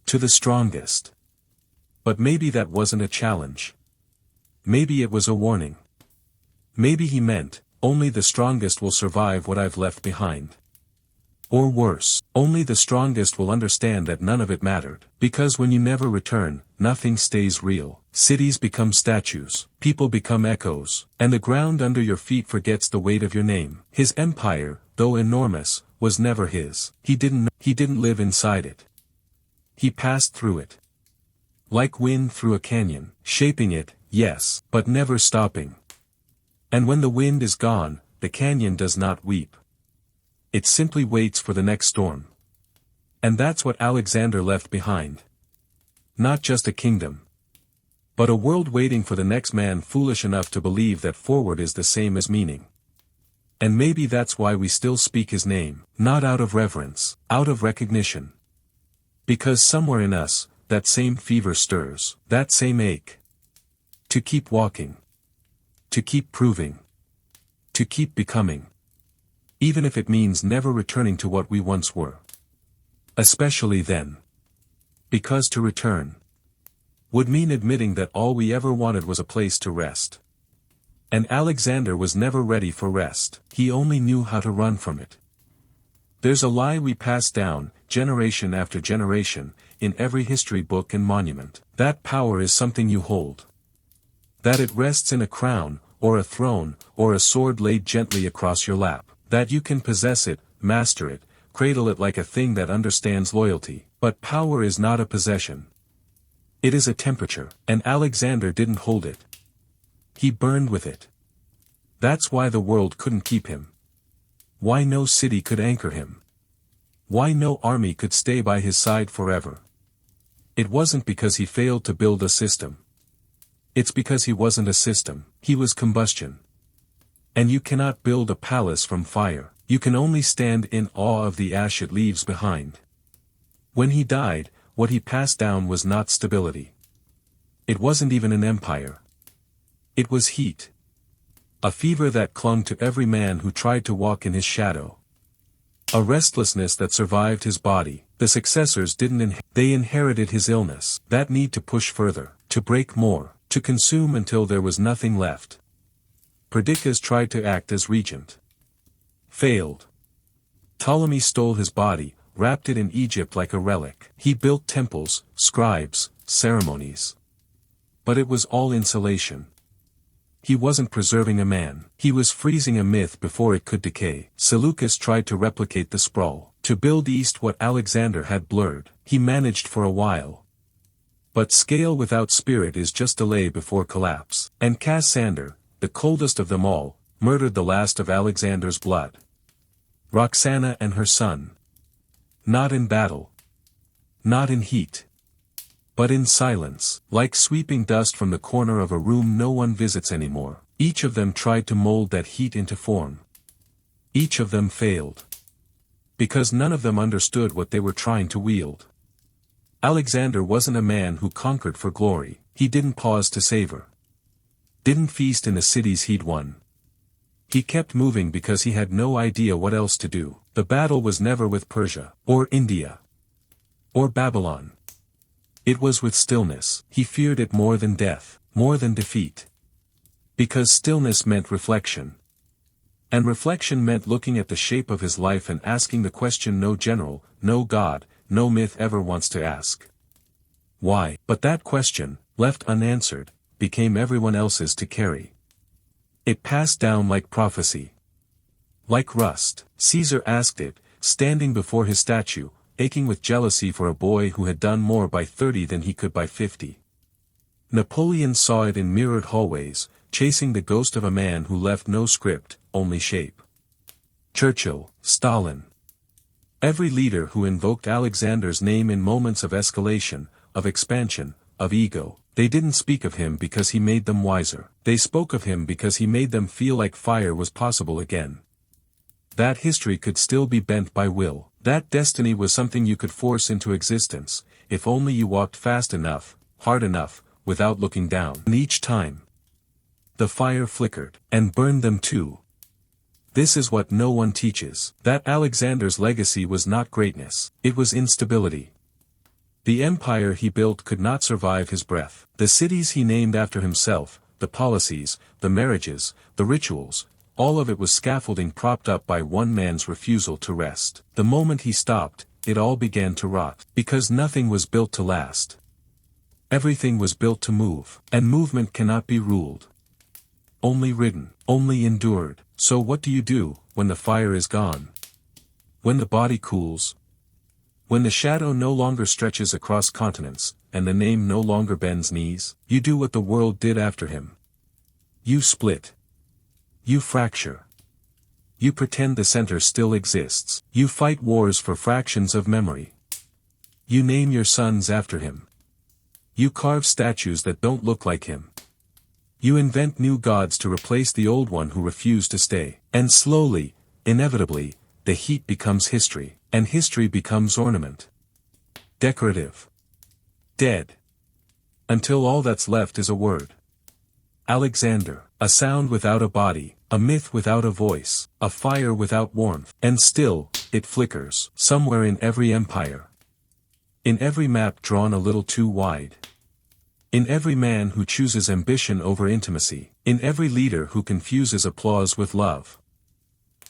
To the strongest. But maybe that wasn't a challenge. Maybe it was a warning. Maybe he meant, only the strongest will survive what I've left behind. Or worse, only the strongest will understand that none of it mattered. Because when you never return, nothing stays real. Cities become statues, people become echoes, and the ground under your feet forgets the weight of your name. His empire, though enormous, was never his. He didn't live inside it. He passed through it. like wind through a canyon, shaping it, yes, but never stopping. And when the wind is gone, the canyon does not weep. It simply waits for the next storm. And that's what Alexander left behind. Not just a kingdom, but a world waiting for the next man foolish enough to believe that forward is the same as meaning. And maybe that's why we still speak his name, not out of reverence, out of recognition. Because somewhere in us, that same fever stirs, that same ache. To keep walking. To keep proving. To keep becoming. Even if it means never returning to what we once were. Especially then. Because to return would mean admitting that all we ever wanted was a place to rest. And Alexander was never ready for rest, he only knew how to run from it. There's a lie we pass down, generation after generation, in every history book and monument. That power is something you hold. That it rests in a crown, or a throne, or a sword laid gently across your lap. That you can possess it, master it, cradle it like a thing that understands loyalty. But power is not a possession. It is a temperature, and Alexander didn't hold it. He burned with it. That's why the world couldn't keep him. Why no city could anchor him. Why no army could stay by his side forever. It wasn't because he failed to build a system. It's because he wasn't a system, he was combustion. And you cannot build a palace from fire, you can only stand in awe of the ash it leaves behind. When he died, what he passed down was not stability. It wasn't even an empire. It was heat. A fever that clung to every man who tried to walk in his shadow. A restlessness that survived his body. The successors didn't they inherited his illness, that need to push further, to break more, to consume until there was nothing left. Perdiccas tried to act as regent. Failed. Ptolemy stole his body, wrapped it in Egypt like a relic. He built temples, scribes, ceremonies. But it was all insulation. He wasn't preserving a man, he was freezing a myth before it could decay. Seleucus tried to replicate the sprawl, to build east what Alexander had blurred. He managed for a while. But scale without spirit is just delay before collapse. And Cassander, the coldest of them all, murdered the last of Alexander's blood. Roxana and her son. Not in battle. Not in heat. But in silence, like sweeping dust from the corner of a room no one visits anymore, each of them tried to mold that heat into form. Each of them failed. Because none of them understood what they were trying to wield. Alexander wasn't a man who conquered for glory, he didn't pause to savor. Didn't feast in the cities he'd won. He kept moving because he had no idea what else to do. The battle was never with Persia, or India, or Babylon. It was with stillness. He feared it more than death, more than defeat. Because stillness meant reflection. And reflection meant looking at the shape of his life and asking the question no general, no god, no myth ever wants to ask. Why? But that question, left unanswered, became everyone else's to carry. It passed down like prophecy. Like rust. Caesar asked it, standing before his statue, aching with jealousy for a boy who had done more by 30 than he could by 50. Napoleon saw it in mirrored hallways, chasing the ghost of a man who left no script, only shape. Churchill, Stalin. Every leader who invoked Alexander's name in moments of escalation, of expansion, of ego, they didn't speak of him because he made them wiser. They spoke of him because he made them feel like fire was possible again. That history could still be bent by will. That destiny was something you could force into existence, if only you walked fast enough, hard enough, without looking down. And each time, the fire flickered, and burned them too. This is what no one teaches. That Alexander's legacy was not greatness, it was instability. The empire he built could not survive his breath. The cities he named after himself, the policies, the marriages, the rituals, all of it was scaffolding propped up by one man's refusal to rest. The moment he stopped, it all began to rot. Because nothing was built to last. Everything was built to move, and movement cannot be ruled. Only ridden, only endured. So what do you do, when the fire is gone? When the body cools? When the shadow no longer stretches across continents, and the name no longer bends knees, you do what the world did after him. You split. You fracture. You pretend the center still exists. You fight wars for fractions of memory. You name your sons after him. You carve statues that don't look like him. You invent new gods to replace the old one who refused to stay. And slowly, inevitably, the heat becomes history, and history becomes ornament. Decorative. Dead. Until all that's left is a word. Alexander, a sound without a body, a myth without a voice, a fire without warmth, and still, it flickers, somewhere in every empire. In every map drawn a little too wide. In every man who chooses ambition over intimacy, in every leader who confuses applause with love.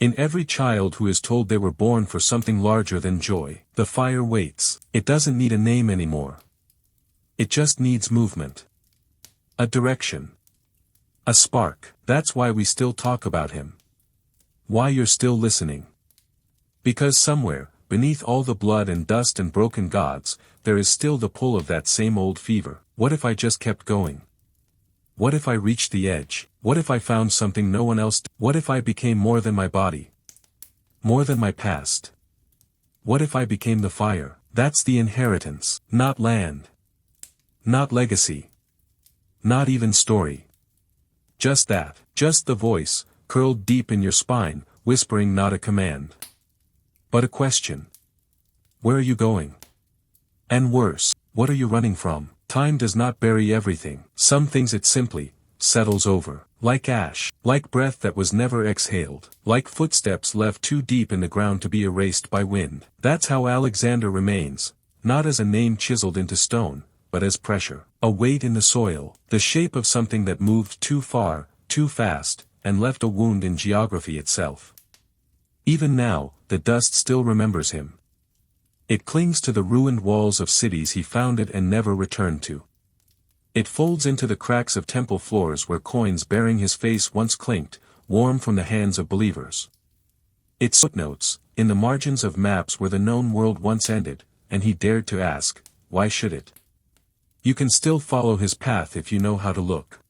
In every child who is told they were born for something larger than joy, the fire waits. It doesn't need a name anymore. It just needs movement. A direction. A spark. That's why we still talk about him. Why you're still listening. Because somewhere, beneath all the blood and dust and broken gods, there is still the pull of that same old fever. What if I just kept going? What if I reached the edge? What if I found something no one else did? What if I became more than my body? More than my past? What if I became the fire? That's the inheritance, not land. Not legacy. Not even story. Just that, just the voice, curled deep in your spine, whispering not a command. But a question. Where are you going? And worse, what are you running from? Time does not bury everything. Some things it simply settles over. Like ash, like breath that was never exhaled, like footsteps left too deep in the ground to be erased by wind. That's how Alexander remains, not as a name chiseled into stone, but as pressure, a weight in the soil, the shape of something that moved too far, too fast, and left a wound in geography itself. Even now, the dust still remembers him. It clings to the ruined walls of cities he founded and never returned to. It folds into the cracks of temple floors where coins bearing his face once clinked, warm from the hands of believers. Its footnotes, in the margins of maps where the known world once ended, and he dared to ask, why should it? You can still follow his path if you know how to look.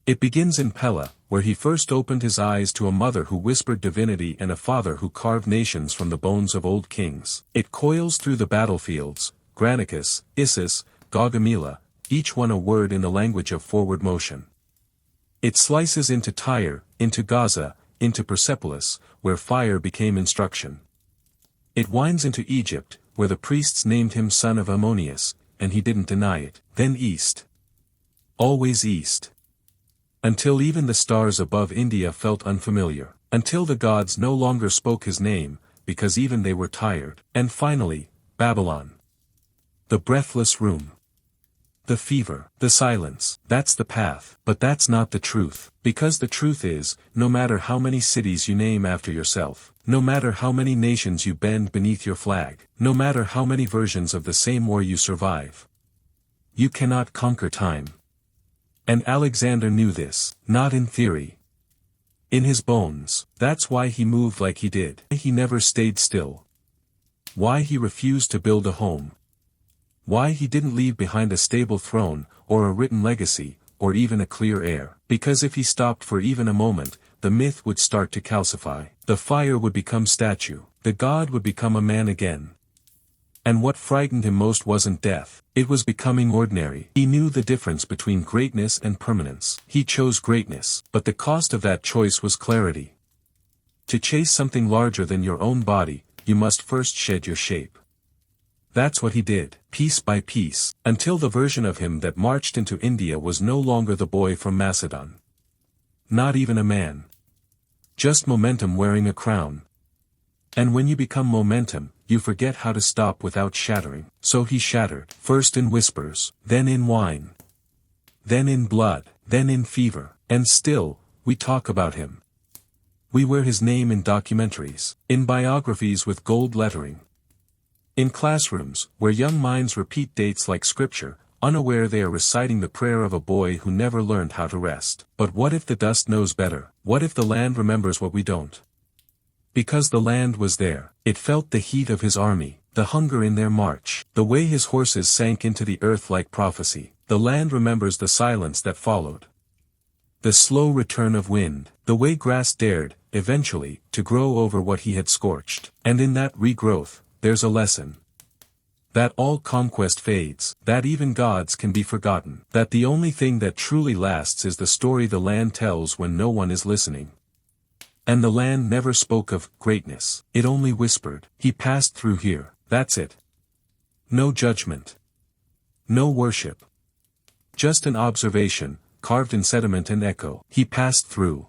It begins in Pella, where he first opened his eyes to a mother who whispered divinity and a father who carved nations from the bones of old kings. It coils through the battlefields, Granicus, Issus, Gaugamela, each one a word in the language of forward motion. It slices into Tyre, into Gaza, into Persepolis, where fire became instruction. It winds into Egypt, where the priests named him son of Ammonius, and he didn't deny it. Then east. Always east. Until even the stars above India felt unfamiliar. Until the gods no longer spoke his name, because even they were tired. And finally, Babylon. The breathless room. The fever, the silence, that's the path. But that's not the truth. Because the truth is, no matter how many cities you name after yourself, no matter how many nations you bend beneath your flag, no matter how many versions of the same war you survive, you cannot conquer time. And Alexander knew this, not in theory. In his bones. That's why he moved like he did. He never stayed still. Why he refused to build a home. Why he didn't leave behind a stable throne, or a written legacy, or even a clear air. Because if he stopped for even a moment, the myth would start to calcify. The fire would become statue. The god would become a man again. And what frightened him most wasn't death. It was becoming ordinary. He knew the difference between greatness and permanence. He chose greatness, but the cost of that choice was clarity. To chase something larger than your own body, you must first shed your shape. That's what he did, piece by piece, until the version of him that marched into India was no longer the boy from Macedon. Not even a man. Just momentum wearing a crown. And when you become momentum, you forget how to stop without shattering. So he shattered, first in whispers, then in wine. Then in blood, then in fever, and still, we talk about him. We wear his name in documentaries, in biographies with gold lettering. In classrooms, where young minds repeat dates like scripture, unaware they are reciting the prayer of a boy who never learned how to rest. But what if the dust knows better? What if the land remembers what we don't? Because the land was there, it felt the heat of his army, the hunger in their march, the way his horses sank into the earth like prophecy. The land remembers the silence that followed. The slow return of wind, the way grass dared, eventually, to grow over what he had scorched. And in that regrowth, there's a lesson. That all conquest fades, that even gods can be forgotten, that the only thing that truly lasts is the story the land tells when no one is listening. And the land never spoke of greatness, it only whispered, he passed through here, that's it. No judgment. No worship. Just an observation, carved in sediment and echo. He passed through.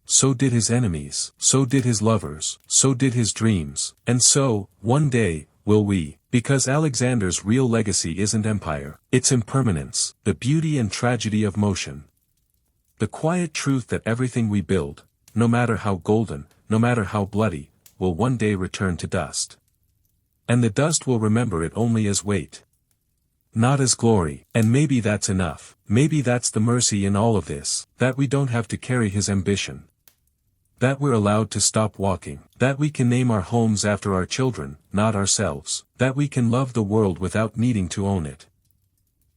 So did his enemies, so did his lovers, so did his dreams, and so, one day, will we, because Alexander's real legacy isn't empire, it's impermanence, the beauty and tragedy of motion. The quiet truth that everything we build, no matter how golden, no matter how bloody, will one day return to dust. And the dust will remember it only as weight. Not as glory, and maybe that's enough, maybe that's the mercy in all of this, that we don't have to carry his ambition. That we're allowed to stop walking, that we can name our homes after our children, not ourselves, that we can love the world without needing to own it.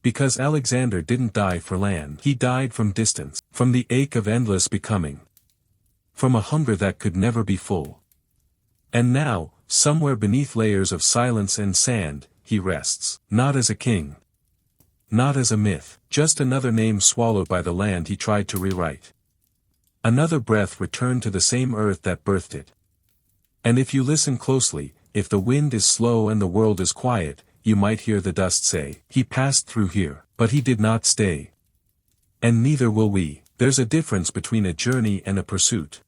Because Alexander didn't die for land, he died from distance, from the ache of endless becoming. From a hunger that could never be full. And now, somewhere beneath layers of silence and sand, he rests, not as a king. Not as a myth, just another name swallowed by the land he tried to rewrite. Another breath returned to the same earth that birthed it. And if you listen closely, if the wind is slow and the world is quiet, you might hear the dust say, he passed through here, but he did not stay. And neither will we. There's a difference between a journey and a pursuit.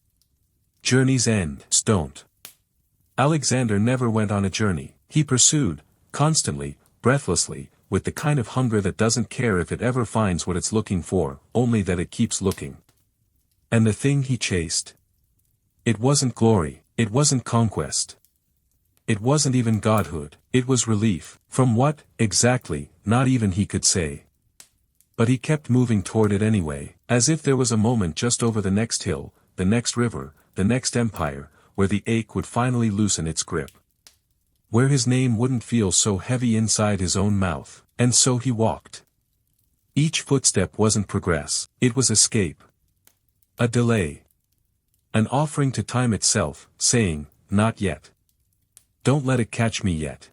Journeys end, don't. Alexander never went on a journey, he pursued, constantly, breathlessly, with the kind of hunger that doesn't care if it ever finds what it's looking for, only that it keeps looking. And the thing he chased? It wasn't glory, it wasn't conquest. It wasn't even godhood, it was relief, from what, exactly, not even he could say. But he kept moving toward it anyway, as if there was a moment just over the next hill, the next river, the next empire, where the ache would finally loosen its grip. Where his name wouldn't feel so heavy inside his own mouth, and so he walked. Each footstep wasn't progress, it was escape. A delay. An offering to time itself, saying, not yet. Don't let it catch me yet.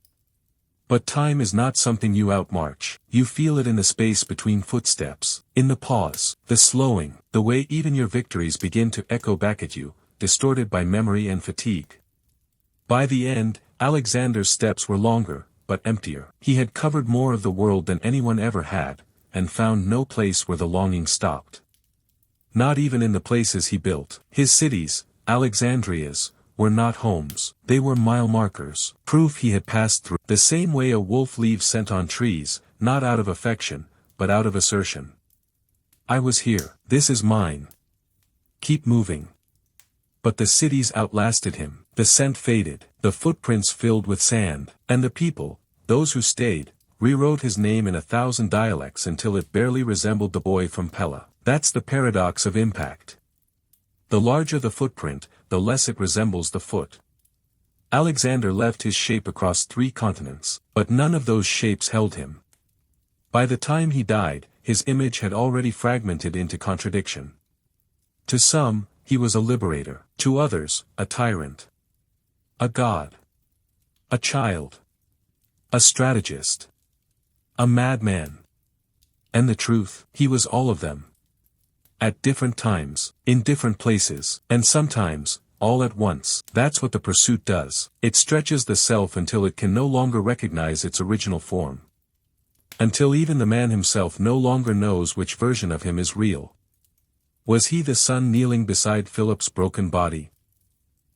But time is not something you outmarch, you feel it in the space between footsteps, in the pause, the slowing, the way even your victories begin to echo back at you, distorted by memory and fatigue. By the end, Alexander's steps were longer, but emptier. He had covered more of the world than anyone ever had, and found no place where the longing stopped. Not even in the places he built. His cities, Alexandria's, were not homes, they were mile markers, proof he had passed through. The same way a wolf leaves scent on trees, not out of affection, but out of assertion. I was here, this is mine. Keep moving. But the cities outlasted him, the scent faded, the footprints filled with sand, and the people, those who stayed, rewrote his name in 1,000 dialects until it barely resembled the boy from Pella. That's the paradox of impact. The larger the footprint, the less it resembles the foot. Alexander left his shape across 3 continents, but none of those shapes held him. By the time he died, his image had already fragmented into contradiction. To some, he was a liberator, to others, a tyrant. A god. A child. A strategist. A madman. And the truth, he was all of them. At different times, in different places, and sometimes, all at once. That's what the pursuit does. It stretches the self until it can no longer recognize its original form. Until even the man himself no longer knows which version of him is real. Was he the son kneeling beside Philip's broken body?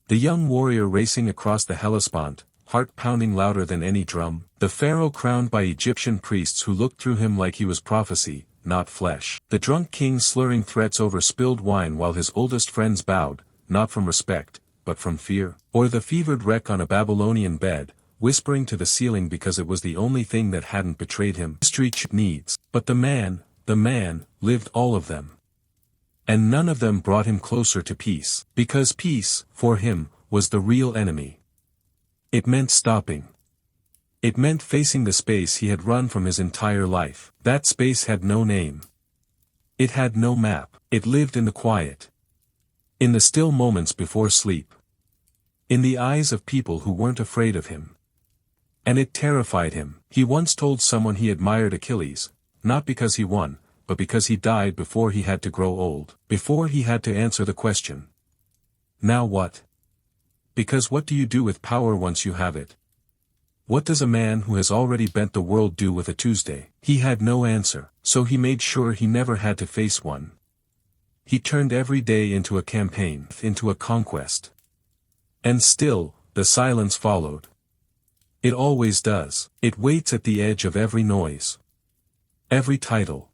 The young warrior racing across the Hellespont, heart pounding louder than any drum? The pharaoh crowned by Egyptian priests who looked through him like he was prophecy, not flesh? The drunk king slurring threats over spilled wine while his oldest friends bowed, not from respect, but from fear? Or the fevered wreck on a Babylonian bed, whispering to the ceiling because it was the only thing that hadn't betrayed him? History needs. But the man, lived all of them. And none of them brought him closer to peace, because peace, for him, was the real enemy. It meant stopping, It meant facing the space he had run from his entire life. That space had no name. It had no map. It lived in the quiet. In the still moments before sleep. In the eyes of people who weren't afraid of him. And it terrified him. He once told someone he admired Achilles, not because he won, but because he died before he had to grow old, before he had to answer the question. Now what? Because what do you do with power once you have it? What does a man who has already bent the world do with a Tuesday? He had no answer, so he made sure he never had to face one. He turned every day into a campaign, into a conquest. And still, the silence followed. It always does. It waits at the edge of every noise. Every title.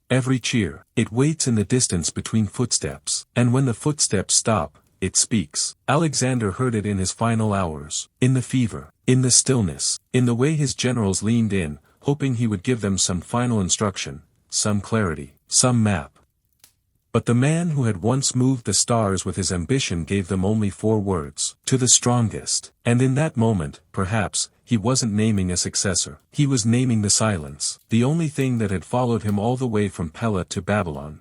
Every cheer. It waits in the distance between footsteps. And when the footsteps stop, it speaks. Alexander heard it in his final hours, in the fever, in the stillness, in the way his generals leaned in, hoping he would give them some final instruction, some clarity, some map. But the man who had once moved the stars with his ambition gave them only 4 words: to the strongest. And in that moment, perhaps, he wasn't naming a successor. He was naming the silence, the only thing that had followed him all the way from Pella to Babylon.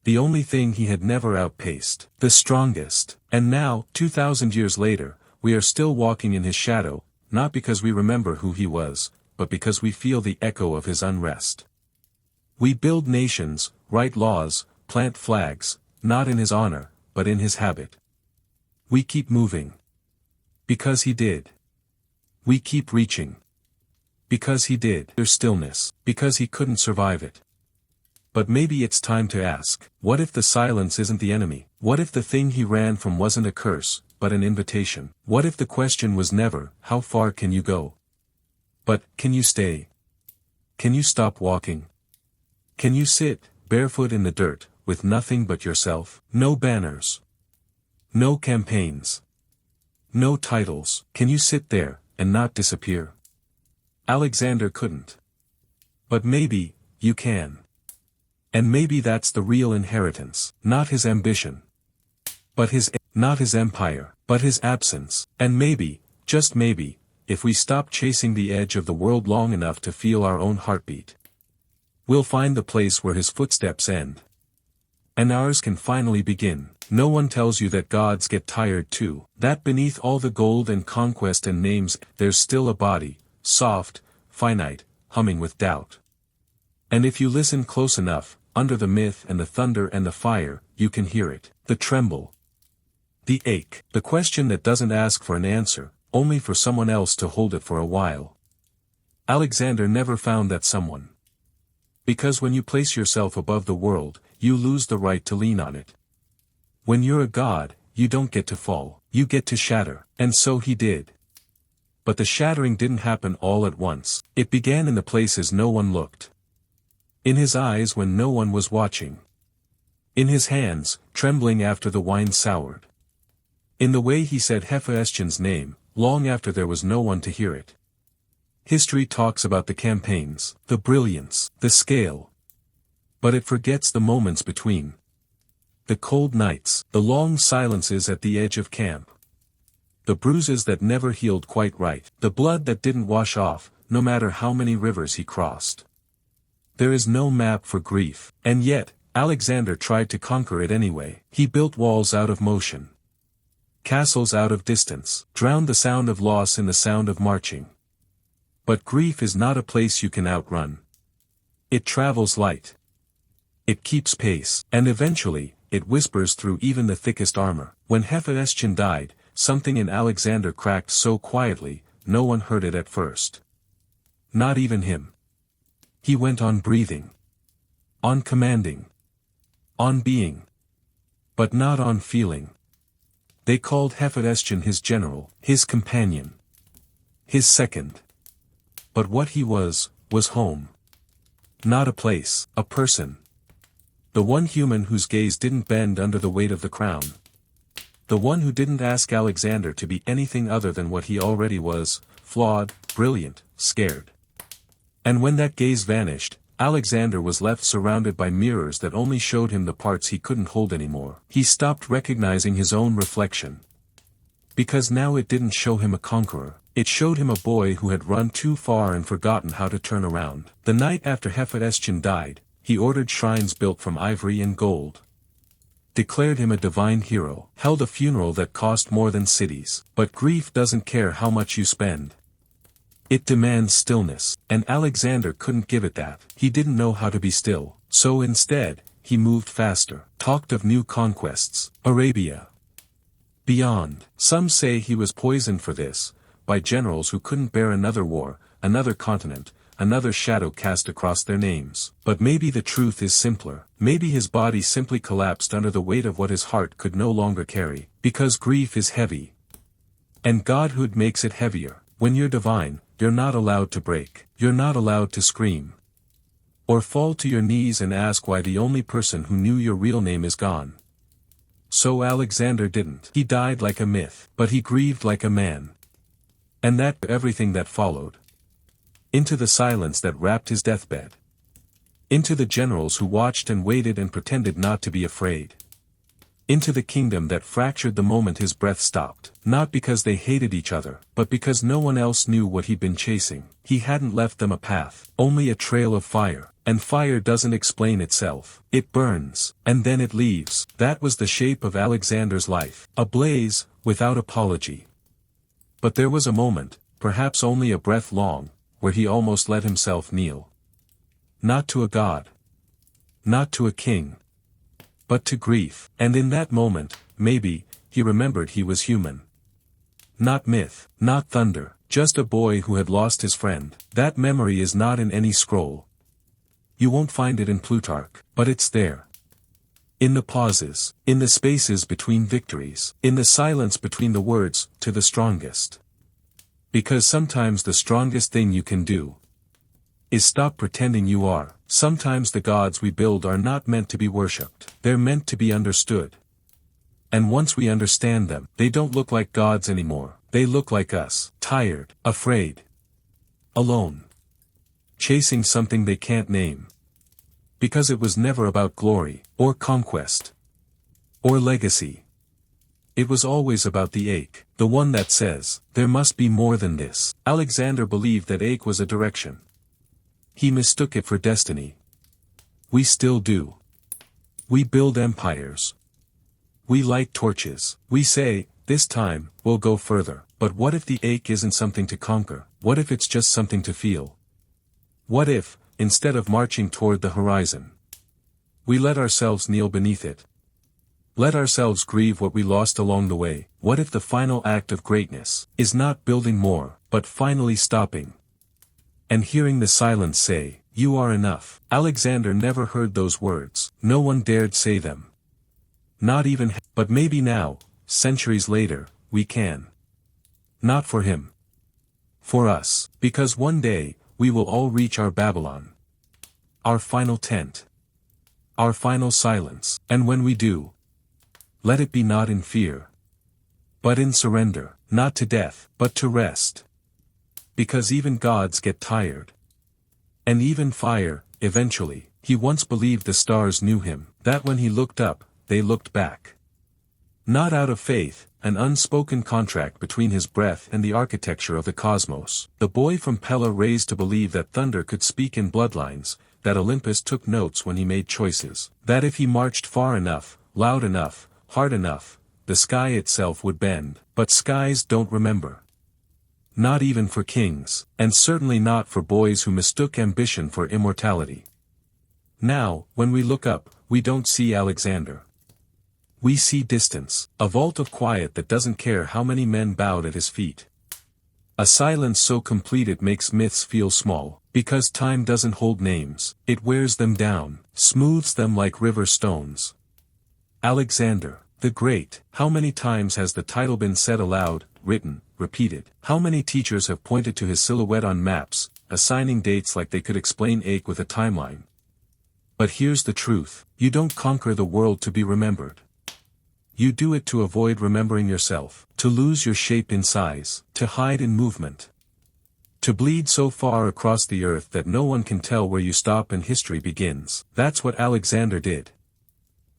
The only thing he had never outpaced. The strongest. And now, 2,000 years later, we are still walking in his shadow, not because we remember who he was, but because we feel the echo of his unrest. We build nations, write laws, plant flags, not in his honor, but in his habit. We keep moving. Because he did. We keep reaching. Because he did. There's stillness. Because he couldn't survive it. But maybe it's time to ask, what if the silence isn't the enemy? What if the thing he ran from wasn't a curse, but an invitation? What if the question was never, how far can you go? But, can you stay? Can you stop walking? Can you sit, barefoot in the dirt, with nothing but yourself? No banners. No campaigns. No titles. Can you sit there, and not disappear? Alexander couldn't. But maybe, you can. And maybe that's the real inheritance, not his ambition. Not his empire, but his absence. And maybe, just maybe, if we stop chasing the edge of the world long enough to feel our own heartbeat, we'll find the place where his footsteps end. And ours can finally begin. No one tells you that gods get tired too, that beneath all the gold and conquest and names, there's still a body, soft, finite, humming with doubt. And if you listen close enough, under the myth and the thunder and the fire, you can hear it. The tremble. The ache. The question that doesn't ask for an answer, only for someone else to hold it for a while. Alexander never found that someone. Because when you place yourself above the world, you lose the right to lean on it. When you're a god, you don't get to fall, you get to shatter. And so he did. But the shattering didn't happen all at once. It began in the places no one looked. In his eyes when no one was watching. In his hands, trembling after the wine soured. In the way he said Hephaestion's name, long after there was no one to hear it. History talks about the campaigns, the brilliance, the scale. But it forgets the moments between. The cold nights, the long silences at the edge of camp. The bruises that never healed quite right, the blood that didn't wash off, no matter how many rivers he crossed. There is no map for grief, and yet, Alexander tried to conquer it anyway. He built walls out of motion. Castles out of distance, drowned the sound of loss in the sound of marching. But grief is not a place you can outrun. It travels light. It keeps pace, and eventually, it whispers through even the thickest armor. When Hephaestion died, something in Alexander cracked so quietly, no one heard it at first. Not even him. He went on breathing. On commanding. On being. But not on feeling. They called Hephaestion his general, his companion. His second. But what he was home. Not a place, a person. The one human whose gaze didn't bend under the weight of the crown. The one who didn't ask Alexander to be anything other than what he already was, flawed, brilliant, scared. And when that gaze vanished, Alexander was left surrounded by mirrors that only showed him the parts he couldn't hold anymore. He stopped recognizing his own reflection. Because now it didn't show him a conqueror. It showed him a boy who had run too far and forgotten how to turn around. The night after Hephaestion died, he ordered shrines built from ivory and gold, declared him a divine hero, held a funeral that cost more than cities. But grief doesn't care how much you spend. It demands stillness, and Alexander couldn't give it that. He didn't know how to be still, so instead, he moved faster, talked of new conquests, Arabia, beyond. Some say he was poisoned for this, by generals who couldn't bear another war, another continent, another shadow cast across their names. But maybe the truth is simpler. Maybe his body simply collapsed under the weight of what his heart could no longer carry, because grief is heavy. And Godhood makes it heavier. When you're divine, you're not allowed to break. You're not allowed to scream, or fall to your knees and ask why the only person who knew your real name is gone. So Alexander didn't. He died like a myth, but he grieved like a man. And that everything that followed. Into the silence that wrapped his deathbed. Into the generals who watched and waited and pretended not to be afraid. Into the kingdom that fractured the moment his breath stopped. Not because they hated each other, but because no one else knew what he'd been chasing. He hadn't left them a path, only a trail of fire. And fire doesn't explain itself. It burns, and then it leaves. That was the shape of Alexander's life. A blaze, without apology. But there was a moment, perhaps only a breath long, where he almost let himself kneel. Not to a god. Not to a king. But to grief. And in that moment, maybe, he remembered he was human. Not myth, not thunder, just a boy who had lost his friend. That memory is not in any scroll. You won't find it in Plutarch, but it's there. In the pauses, in the spaces between victories, in the silence between the words, to the strongest. Because sometimes the strongest thing you can do is stop pretending you are. Sometimes the gods we build are not meant to be worshipped. They're meant to be understood. And once we understand them, they don't look like gods anymore. They look like us, tired, afraid, alone, chasing something they can't name. Because it was never about glory, or conquest, or legacy. It was always about the ache, the one that says, there must be more than this. Alexander believed that ache was a direction. He mistook it for destiny. We still do. We build empires. We light torches. We say, this time, we'll go further. But what if the ache isn't something to conquer? What if it's just something to feel? What if, instead of marching toward the horizon, we let ourselves kneel beneath it? Let ourselves grieve what we lost along the way. What if the final act of greatness is not building more, but finally stopping and hearing the silence say, you are enough? Alexander never heard those words. No one dared say them. Not even, but maybe now, centuries later, we can. Not for him. For us. Because one day, we will all reach our Babylon. Our final tent. Our final silence. And when we do, let it be not in fear, but in surrender, not to death, but to rest. Because even gods get tired. And even fire, eventually. He once believed the stars knew him, that when he looked up, they looked back. Not out of faith, an unspoken contract between his breath and the architecture of the cosmos. The boy from Pella raised to believe that thunder could speak in bloodlines, that Olympus took notes when he made choices, that if he marched far enough, loud enough, hard enough, the sky itself would bend. But skies don't remember. Not even for kings, and certainly not for boys who mistook ambition for immortality. Now, when we look up, we don't see Alexander. We see distance, a vault of quiet that doesn't care how many men bowed at his feet. A silence so complete it makes myths feel small, because time doesn't hold names, it wears them down, smooths them like river stones. Alexander, the Great. How many times has the title been said aloud, written, repeated? How many teachers have pointed to his silhouette on maps, assigning dates like they could explain ache with a timeline? But here's the truth, you don't conquer the world to be remembered. You do it to avoid remembering yourself, to lose your shape in size, to hide in movement. To bleed so far across the earth that no one can tell where you stop and history begins. That's what Alexander did.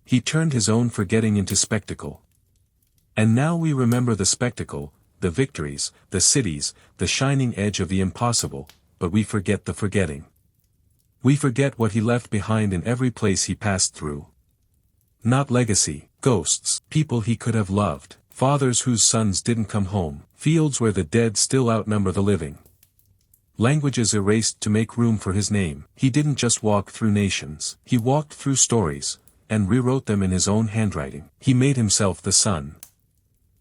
He turned his own forgetting into spectacle. And now we remember the spectacle, the victories, the cities, the shining edge of the impossible, but we forget the forgetting. We forget what he left behind in every place he passed through. Not legacy, ghosts, people he could have loved, fathers whose sons didn't come home, fields where the dead still outnumber the living. Languages erased to make room for his name. He didn't just walk through nations, he walked through stories, and rewrote them in his own handwriting. He made himself the sun.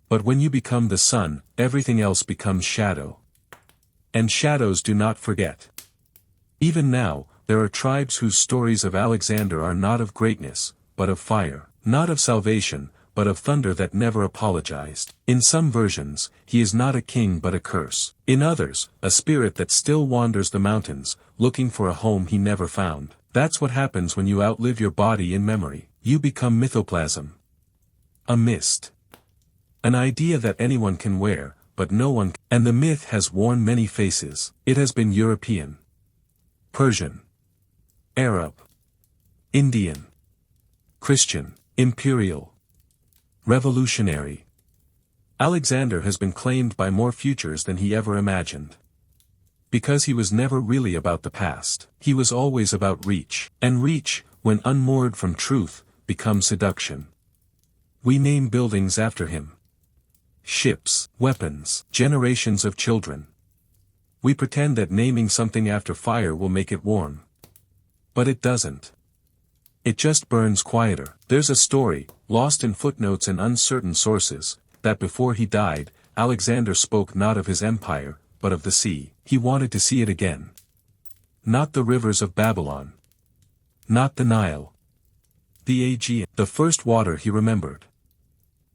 But when you become the sun, everything else becomes shadow. And shadows do not forget. Even now, there are tribes whose stories of Alexander are not of greatness, but of fire, not of salvation, but of thunder that never apologized. In some versions, he is not a king but a curse. In others, a spirit that still wanders the mountains, looking for a home he never found. That's what happens when you outlive your body in memory. You become mythoplasm. A mist. An idea that anyone can wear, but no one can. And the myth has worn many faces. It has been European, Persian, Arab, Indian, Christian, imperial, revolutionary. Alexander has been claimed by more futures than he ever imagined. Because he was never really about the past, he was always about reach, and reach, when unmoored from truth, becomes seduction. We name buildings after him. Ships, weapons, generations of children. We pretend that naming something after fire will make it warm. But it doesn't. It just burns quieter. There's a story, lost in footnotes and uncertain sources, that before he died, Alexander spoke not of his empire, but of the sea. He wanted to see it again. Not the rivers of Babylon. Not the Nile. The Aegean. The first water he remembered.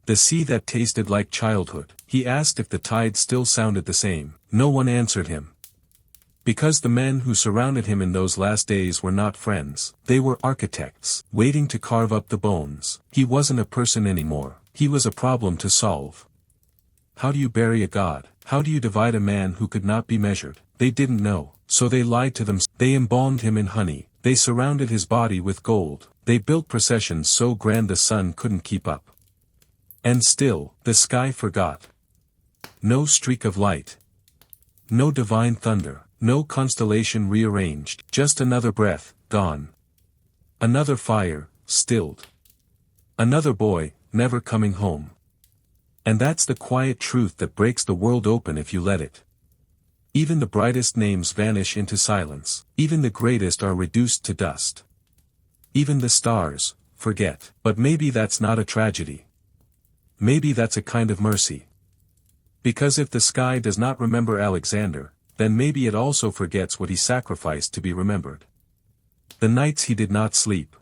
The sea that tasted like childhood. He asked if the tide still sounded the same. No one answered him. Because the men who surrounded him in those last days were not friends. They were architects, waiting to carve up the bones. He wasn't a person anymore. He was a problem to solve. How do you bury a god? How do you divide a man who could not be measured? They didn't know, so they lied to them. They embalmed him in honey. They surrounded his body with gold. They built processions so grand the sun couldn't keep up. And still, the sky forgot. No streak of light. No divine thunder. No constellation rearranged. Just another breath, gone. Another fire, stilled. Another boy, never coming home. And that's the quiet truth that breaks the world open if you let it. Even the brightest names vanish into silence. Even the greatest are reduced to dust. Even the stars, forget. But maybe that's not a tragedy. Maybe that's a kind of mercy. Because if the sky does not remember Alexander, then maybe it also forgets what he sacrificed to be remembered. The nights he did not sleep.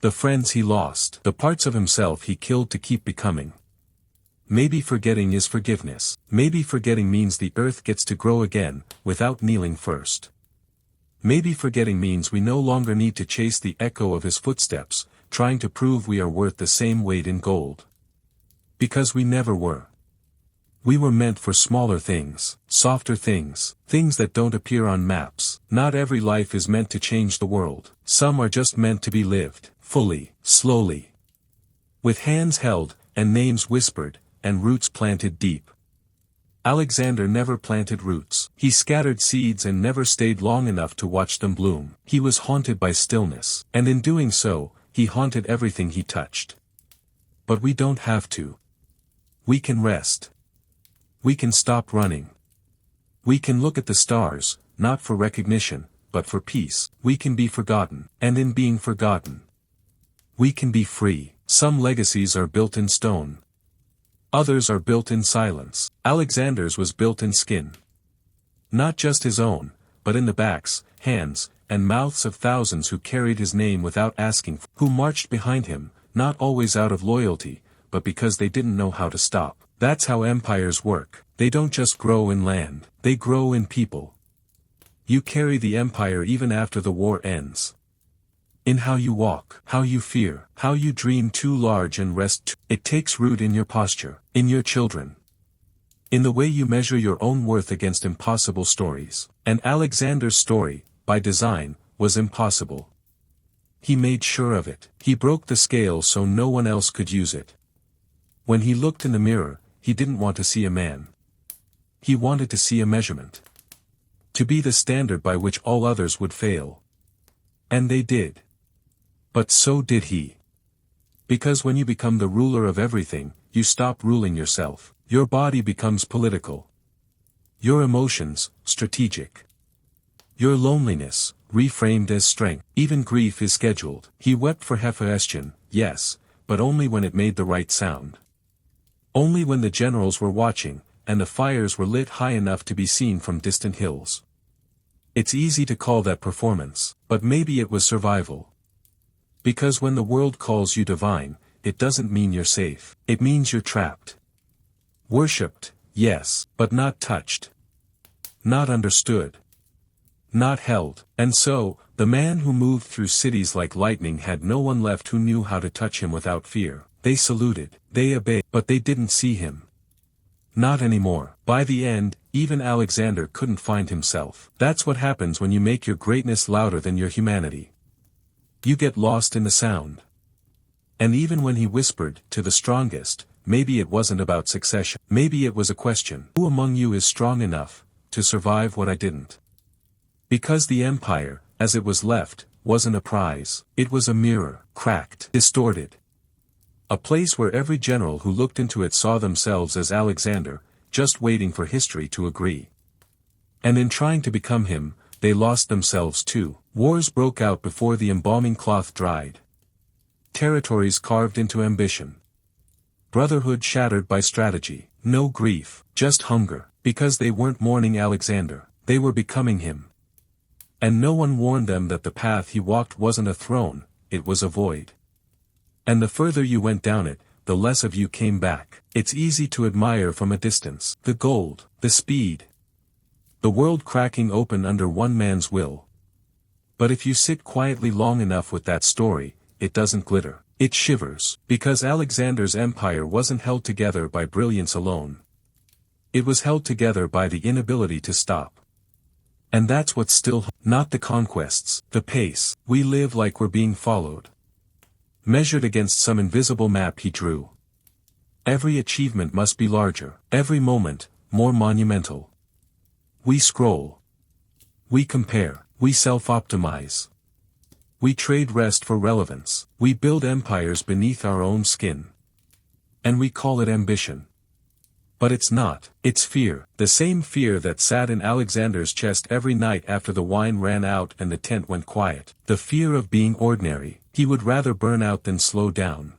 The friends he lost. The parts of himself he killed to keep becoming. Maybe forgetting is forgiveness. Maybe forgetting means the earth gets to grow again, without kneeling first. Maybe forgetting means we no longer need to chase the echo of his footsteps, trying to prove we are worth the same weight in gold. Because we never were. We were meant for smaller things, softer things, things that don't appear on maps. Not every life is meant to change the world. Some are just meant to be lived, fully, slowly. With hands held, and names whispered, and roots planted deep. Alexander never planted roots. He scattered seeds and never stayed long enough to watch them bloom. He was haunted by stillness, and in doing so, he haunted everything he touched. But we don't have to. We can rest. We can stop running. We can look at the stars, not for recognition, but for peace. We can be forgotten, and in being forgotten, we can be free. Some legacies are built in stone. Others are built in silence. Alexander's was built in skin. Not just his own, but in the backs, hands, and mouths of thousands who carried his name without asking, who marched behind him, not always out of loyalty, but because they didn't know how to stop. That's how empires work. They don't just grow in land, they grow in people. You carry the empire even after the war ends. In how you walk, how you fear, how you dream too large and rest too. It takes root in your posture, in your children. In the way you measure your own worth against impossible stories. And Alexander's story, by design, was impossible. He made sure of it. He broke the scale so no one else could use it. When he looked in the mirror, he didn't want to see a man. He wanted to see a measurement. To be the standard by which all others would fail. And they did. But so did he. Because when you become the ruler of everything, you stop ruling yourself. Your body becomes political. Your emotions, strategic. Your loneliness, reframed as strength. Even grief is scheduled. He wept for Hephaestion, yes, but only when it made the right sound. Only when the generals were watching, and the fires were lit high enough to be seen from distant hills. It's easy to call that performance, but maybe it was survival. Because when the world calls you divine, it doesn't mean you're safe. It means you're trapped. Worshipped, yes, but not touched. Not understood. Not held. And so, the man who moved through cities like lightning had no one left who knew how to touch him without fear. They saluted, they obeyed, but they didn't see him. Not anymore. By the end, even Alexander couldn't find himself. That's what happens when you make your greatness louder than your humanity. You get lost in the sound. And even when he whispered, to the strongest, maybe it wasn't about succession. Maybe it was a question. Who among you is strong enough to survive what I didn't? Because the empire, as it was left, wasn't a prize. It was a mirror, cracked, distorted. A place where every general who looked into it saw themselves as Alexander, just waiting for history to agree. And in trying to become him, they lost themselves too. Wars broke out before the embalming cloth dried. Territories carved into ambition. Brotherhood shattered by strategy. No grief, just hunger. Because they weren't mourning Alexander, they were becoming him. And no one warned them that the path he walked wasn't a throne, it was a void. And the further you went down it, the less of you came back. It's easy to admire from a distance. The gold, the speed. The world cracking open under one man's will. But if you sit quietly long enough with that story, it doesn't glitter. It shivers. Because Alexander's empire wasn't held together by brilliance alone. It was held together by the inability to stop. And that's what's still, not the conquests, the pace. We live like we're being followed. Measured against some invisible map he drew. Every achievement must be larger, every moment, more monumental. We scroll. We compare, we self-optimize. We trade rest for relevance, we build empires beneath our own skin. And we call it ambition. But it's not, it's fear, the same fear that sat in Alexander's chest every night after the wine ran out and the tent went quiet. The fear of being ordinary, he would rather burn out than slow down.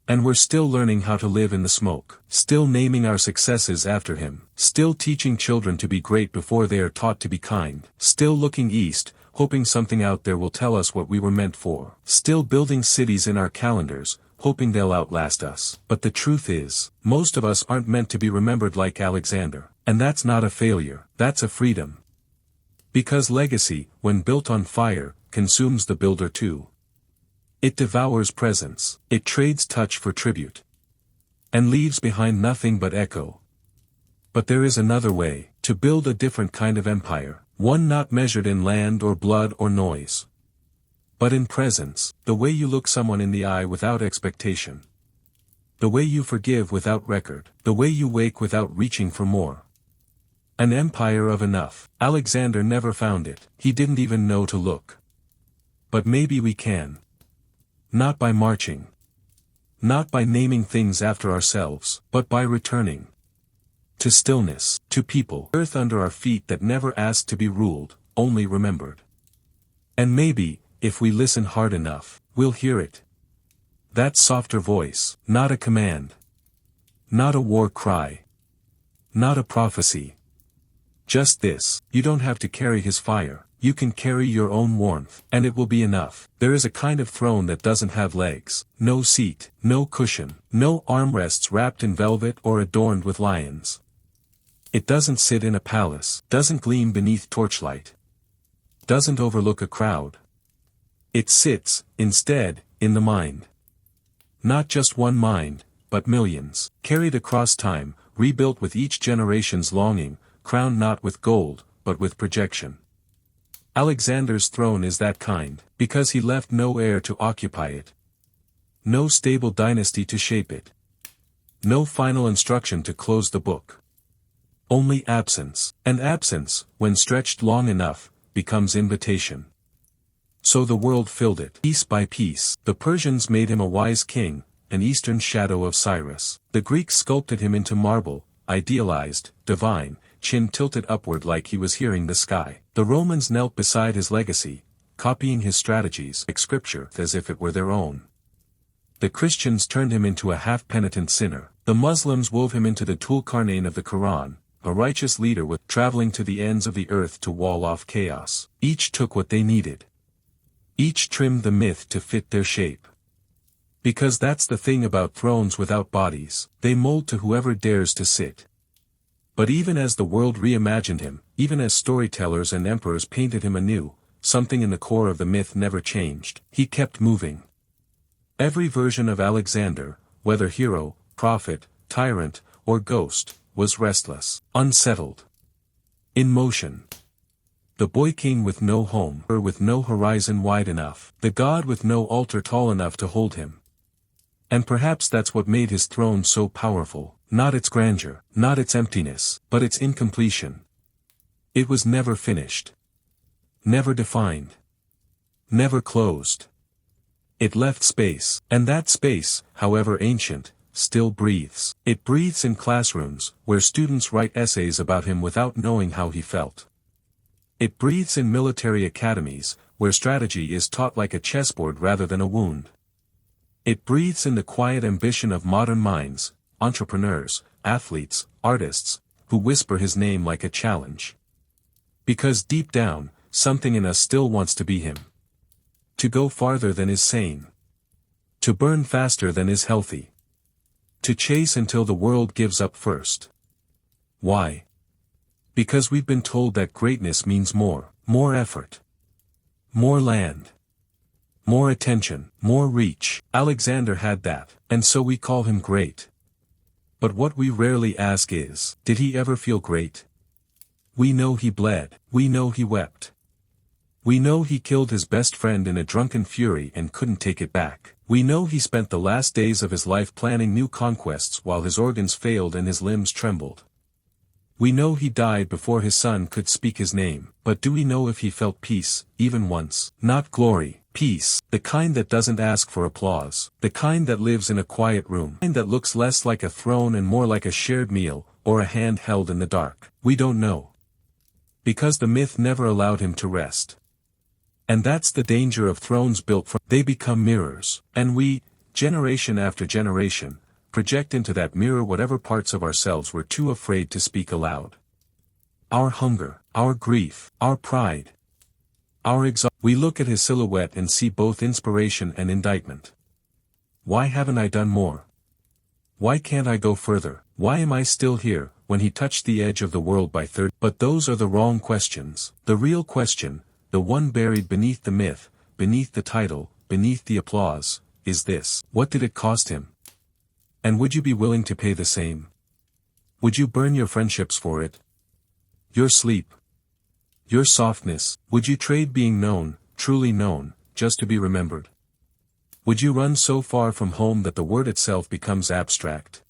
And we're still learning how to live in the smoke, still naming our successes after him, still teaching children to be great before they are taught to be kind, still looking east, hoping something out there will tell us what we were meant for, still building cities in our calendars, hoping they'll outlast us. But the truth is, most of us aren't meant to be remembered like Alexander, and that's not a failure, that's a freedom. Because legacy, when built on fire, consumes the builder too. It devours presence, it trades touch for tribute. And leaves behind nothing but echo. But there is another way, to build a different kind of empire, one not measured in land or blood or noise. But in presence, the way you look someone in the eye without expectation. The way you forgive without record, the way you wake without reaching for more. An empire of enough. Alexander never found it, he didn't even know to look. But maybe we can. Not by marching. Not by naming things after ourselves, but by returning. To stillness, to people. Earth under our feet that never asked to be ruled, only remembered. And maybe, if we listen hard enough, we'll hear it. That softer voice, not a command. Not a war cry. Not a prophecy. Just this, you don't have to carry his fire. You can carry your own warmth, and it will be enough. There is a kind of throne that doesn't have legs, no seat, no cushion, no armrests wrapped in velvet or adorned with lions. It doesn't sit in a palace, doesn't gleam beneath torchlight, doesn't overlook a crowd. It sits, instead, in the mind. Not just one mind, but millions, carried across time, rebuilt with each generation's longing, crowned not with gold, but with projection. Alexander's throne is that kind, because he left no heir to occupy it. No stable dynasty to shape it. no final instruction to close the book. Only absence, and absence, when stretched long enough, becomes invitation. So the world filled it, piece by piece. The Persians made him a wise king, an eastern shadow of Cyrus. The Greeks sculpted him into marble, idealized, divine, chin tilted upward like he was hearing the sky. The Romans knelt beside his legacy, copying his strategies like scripture as if it were their own. The Christians turned him into a half-penitent sinner. The Muslims wove him into the Tulkarnain of the Quran, a righteous leader with traveling to the ends of the earth to wall off chaos. Each took what they needed. Each trimmed the myth to fit their shape. Because that's the thing about thrones without bodies, they mold to whoever dares to sit. But even as the world reimagined him, even as storytellers and emperors painted him anew, something in the core of the myth never changed. He kept moving. Every version of Alexander, whether hero, prophet, tyrant, or ghost, was restless, unsettled, in motion. The boy king with no home, or with no horizon wide enough, the god with no altar tall enough to hold him. And perhaps that's what made his throne so powerful, not its grandeur, not its emptiness, but its incompletion. It was never finished. Never defined. Never closed. It left space, and that space, however ancient, still breathes. It breathes in classrooms, where students write essays about him without knowing how he felt. It breathes in military academies, where strategy is taught like a chessboard rather than a wound. It breathes in the quiet ambition of modern minds, entrepreneurs, athletes, artists, who whisper his name like a challenge. Because deep down, something in us still wants to be him. To go farther than is sane. To burn faster than is healthy. To chase until the world gives up first. Why? Because we've been told that greatness means more effort. More land. More attention, more reach. Alexander had that, and so we call him great. But what we rarely ask is, did he ever feel great? We know he bled, we know he wept. We know he killed his best friend in a drunken fury and couldn't take it back. We know he spent the last days of his life planning new conquests while his organs failed and his limbs trembled. We know he died before his son could speak his name, but do we know if he felt peace, even once? Not glory, peace, the kind that doesn't ask for applause, the kind that lives in a quiet room, the kind that looks less like a throne and more like a shared meal, or a hand held in the dark. We don't know. Because the myth never allowed him to rest. And that's the danger of thrones built for. They become mirrors, and we, generation after generation, project into that mirror whatever parts of ourselves we're too afraid to speak aloud. Our hunger, our grief, our pride, our exhaustion. We look at his silhouette and see both inspiration and indictment. Why haven't I done more? Why can't I go further? Why am I still here, when he touched the edge of the world by 30? But those are the wrong questions. The real question, the one buried beneath the myth, beneath the title, beneath the applause, is this: what did it cost him? And would you be willing to pay the same? Would you burn your friendships for it? Your sleep? Your softness? Would you trade being known, truly known, just to be remembered? Would you run so far from home that the word itself becomes abstract?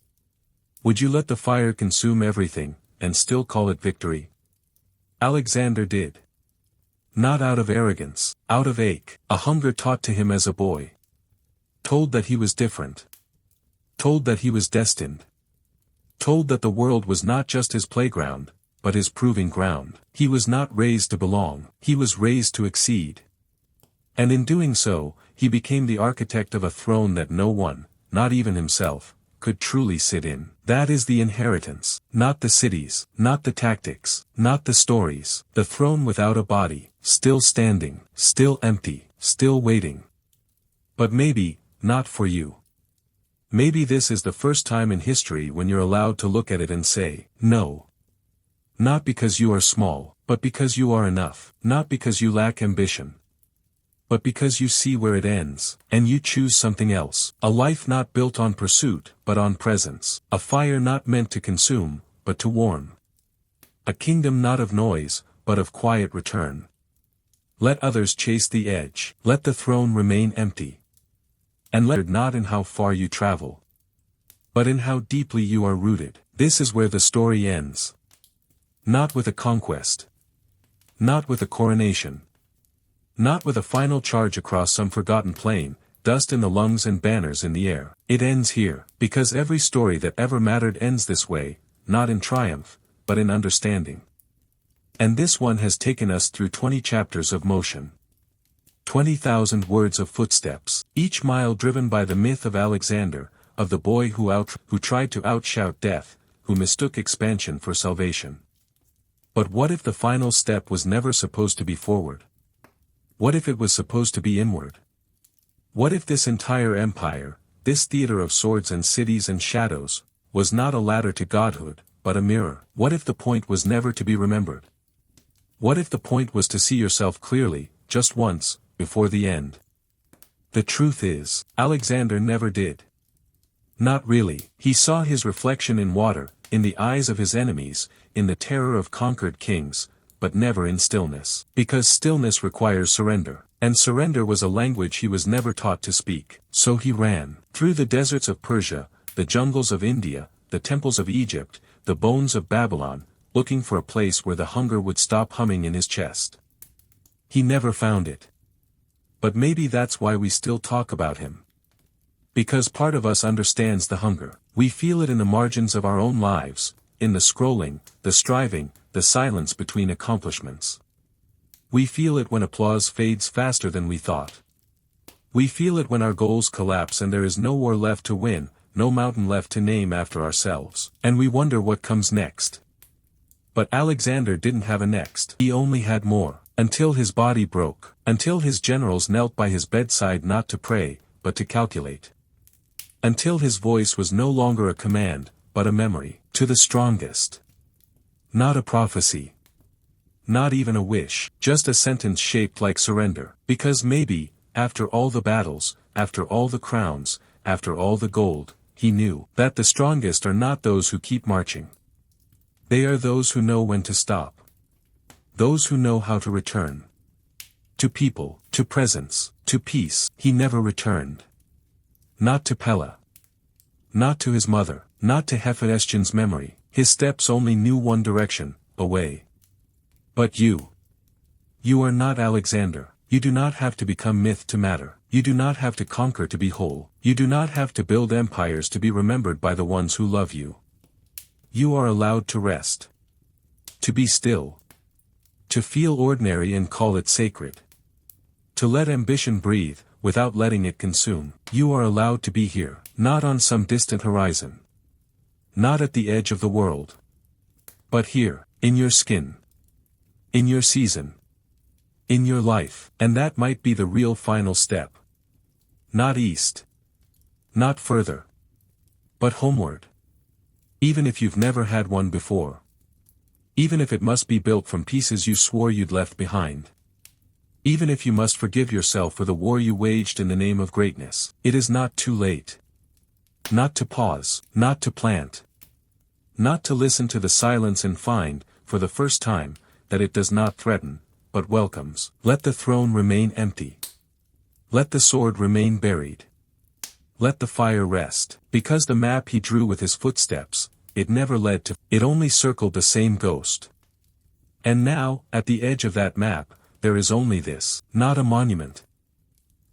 Would you let the fire consume everything, and still call it victory? Alexander did. Not out of arrogance, out of ache, a hunger taught to him as a boy. Told that he was different. Told that he was destined. Told that the world was not just his playground, but his proving ground. He was not raised to belong, he was raised to exceed. And in doing so, he became the architect of a throne that no one, not even himself, could truly sit in. That is the inheritance, not the cities, not the tactics, not the stories, the throne without a body, still standing, still empty, still waiting. But maybe, not for you. Maybe this is the first time in history when you're allowed to look at it and say, no. Not because you are small, but because you are enough, not because you lack ambition. But because you see where it ends, and you choose something else. A life not built on pursuit, but on presence. A fire not meant to consume, but to warm. A kingdom not of noise, but of quiet return. Let others chase the edge, let the throne remain empty. And let it not in how far you travel, but in how deeply you are rooted. This is where the story ends. Not with a conquest. Not with a coronation. Not with a final charge across some forgotten plain, dust in the lungs and banners in the air. It ends here, because every story that ever mattered ends this way, not in triumph, but in understanding. And this one has taken us through 20 chapters of motion. 20,000 words of footsteps, each mile driven by the myth of Alexander, of the boy who tried to outshout death, who mistook expansion for salvation. But what if the final step was never supposed to be forward? What if it was supposed to be inward? What if this entire empire, this theater of swords and cities and shadows, was not a ladder to godhood, but a mirror? What if the point was never to be remembered? What if the point was to see yourself clearly, just once, before the end? The truth is, Alexander never did. Not really. He saw his reflection in water, in the eyes of his enemies, in the terror of conquered kings, but never in stillness. Because stillness requires surrender, and surrender was a language he was never taught to speak. So he ran, through the deserts of Persia, the jungles of India, the temples of Egypt, the bones of Babylon, looking for a place where the hunger would stop humming in his chest. He never found it. But maybe that's why we still talk about him. Because part of us understands the hunger. We feel it in the margins of our own lives, in the scrolling, the striving, the silence between accomplishments. We feel it when applause fades faster than we thought. We feel it when our goals collapse and there is no war left to win, no mountain left to name after ourselves. And we wonder what comes next. But Alexander didn't have a next. He only had more. Until his body broke. Until his generals knelt by his bedside not to pray, but to calculate. Until his voice was no longer a command, but a memory. To the strongest. Not a prophecy. Not even a wish. Just a sentence shaped like surrender. Because maybe, after all the battles, after all the crowns, after all the gold, he knew that the strongest are not those who keep marching. They are those who know when to stop. Those who know how to return. To people, to presence, to peace. He never returned. Not to Pella. Not to his mother, not to Hephaestion's memory. His steps only knew one direction, away. But you. You are not Alexander. You do not have to become myth to matter. You do not have to conquer to be whole. You do not have to build empires to be remembered by the ones who love you. You are allowed to rest. To be still. To feel ordinary and call it sacred. To let ambition breathe, without letting it consume. You are allowed to be here, not on some distant horizon. Not at the edge of the world. But here, in your skin. In your season. In your life. And that might be the real final step. Not east. Not further. But homeward. Even if you've never had one before. Even if it must be built from pieces you swore you'd left behind. Even if you must forgive yourself for the war you waged in the name of greatness. It is not too late. Not to pause, not to plant. Not to listen to the silence and find, for the first time, that it does not threaten, but welcomes. Let the throne remain empty. Let the sword remain buried. Let the fire rest. Because the map he drew with his footsteps, it never led to, it only circled the same ghost. And now, at the edge of that map, there is only this. Not a monument.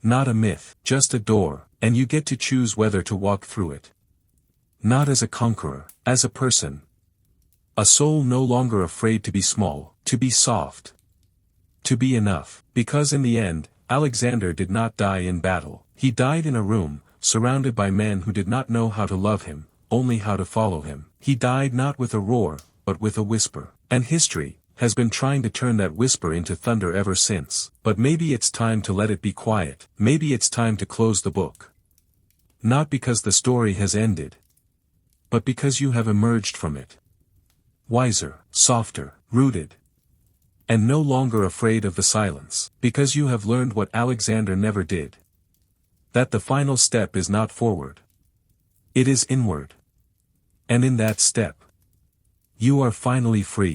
Not a myth. Just a door, and you get to choose whether to walk through it. Not as a conqueror, as a person. A soul no longer afraid to be small, to be soft. To be enough. Because in the end, Alexander did not die in battle. He died in a room, surrounded by men who did not know how to love him, only how to follow him. He died not with a roar, but with a whisper. And history has been trying to turn that whisper into thunder ever since. But maybe it's time to let it be quiet. Maybe it's time to close the book. Not because the story has ended, but because you have emerged from it. Wiser, softer, rooted. And no longer afraid of the silence. Because you have learned what Alexander never did. That the final step is not forward. It is inward. And in that step, you are finally free.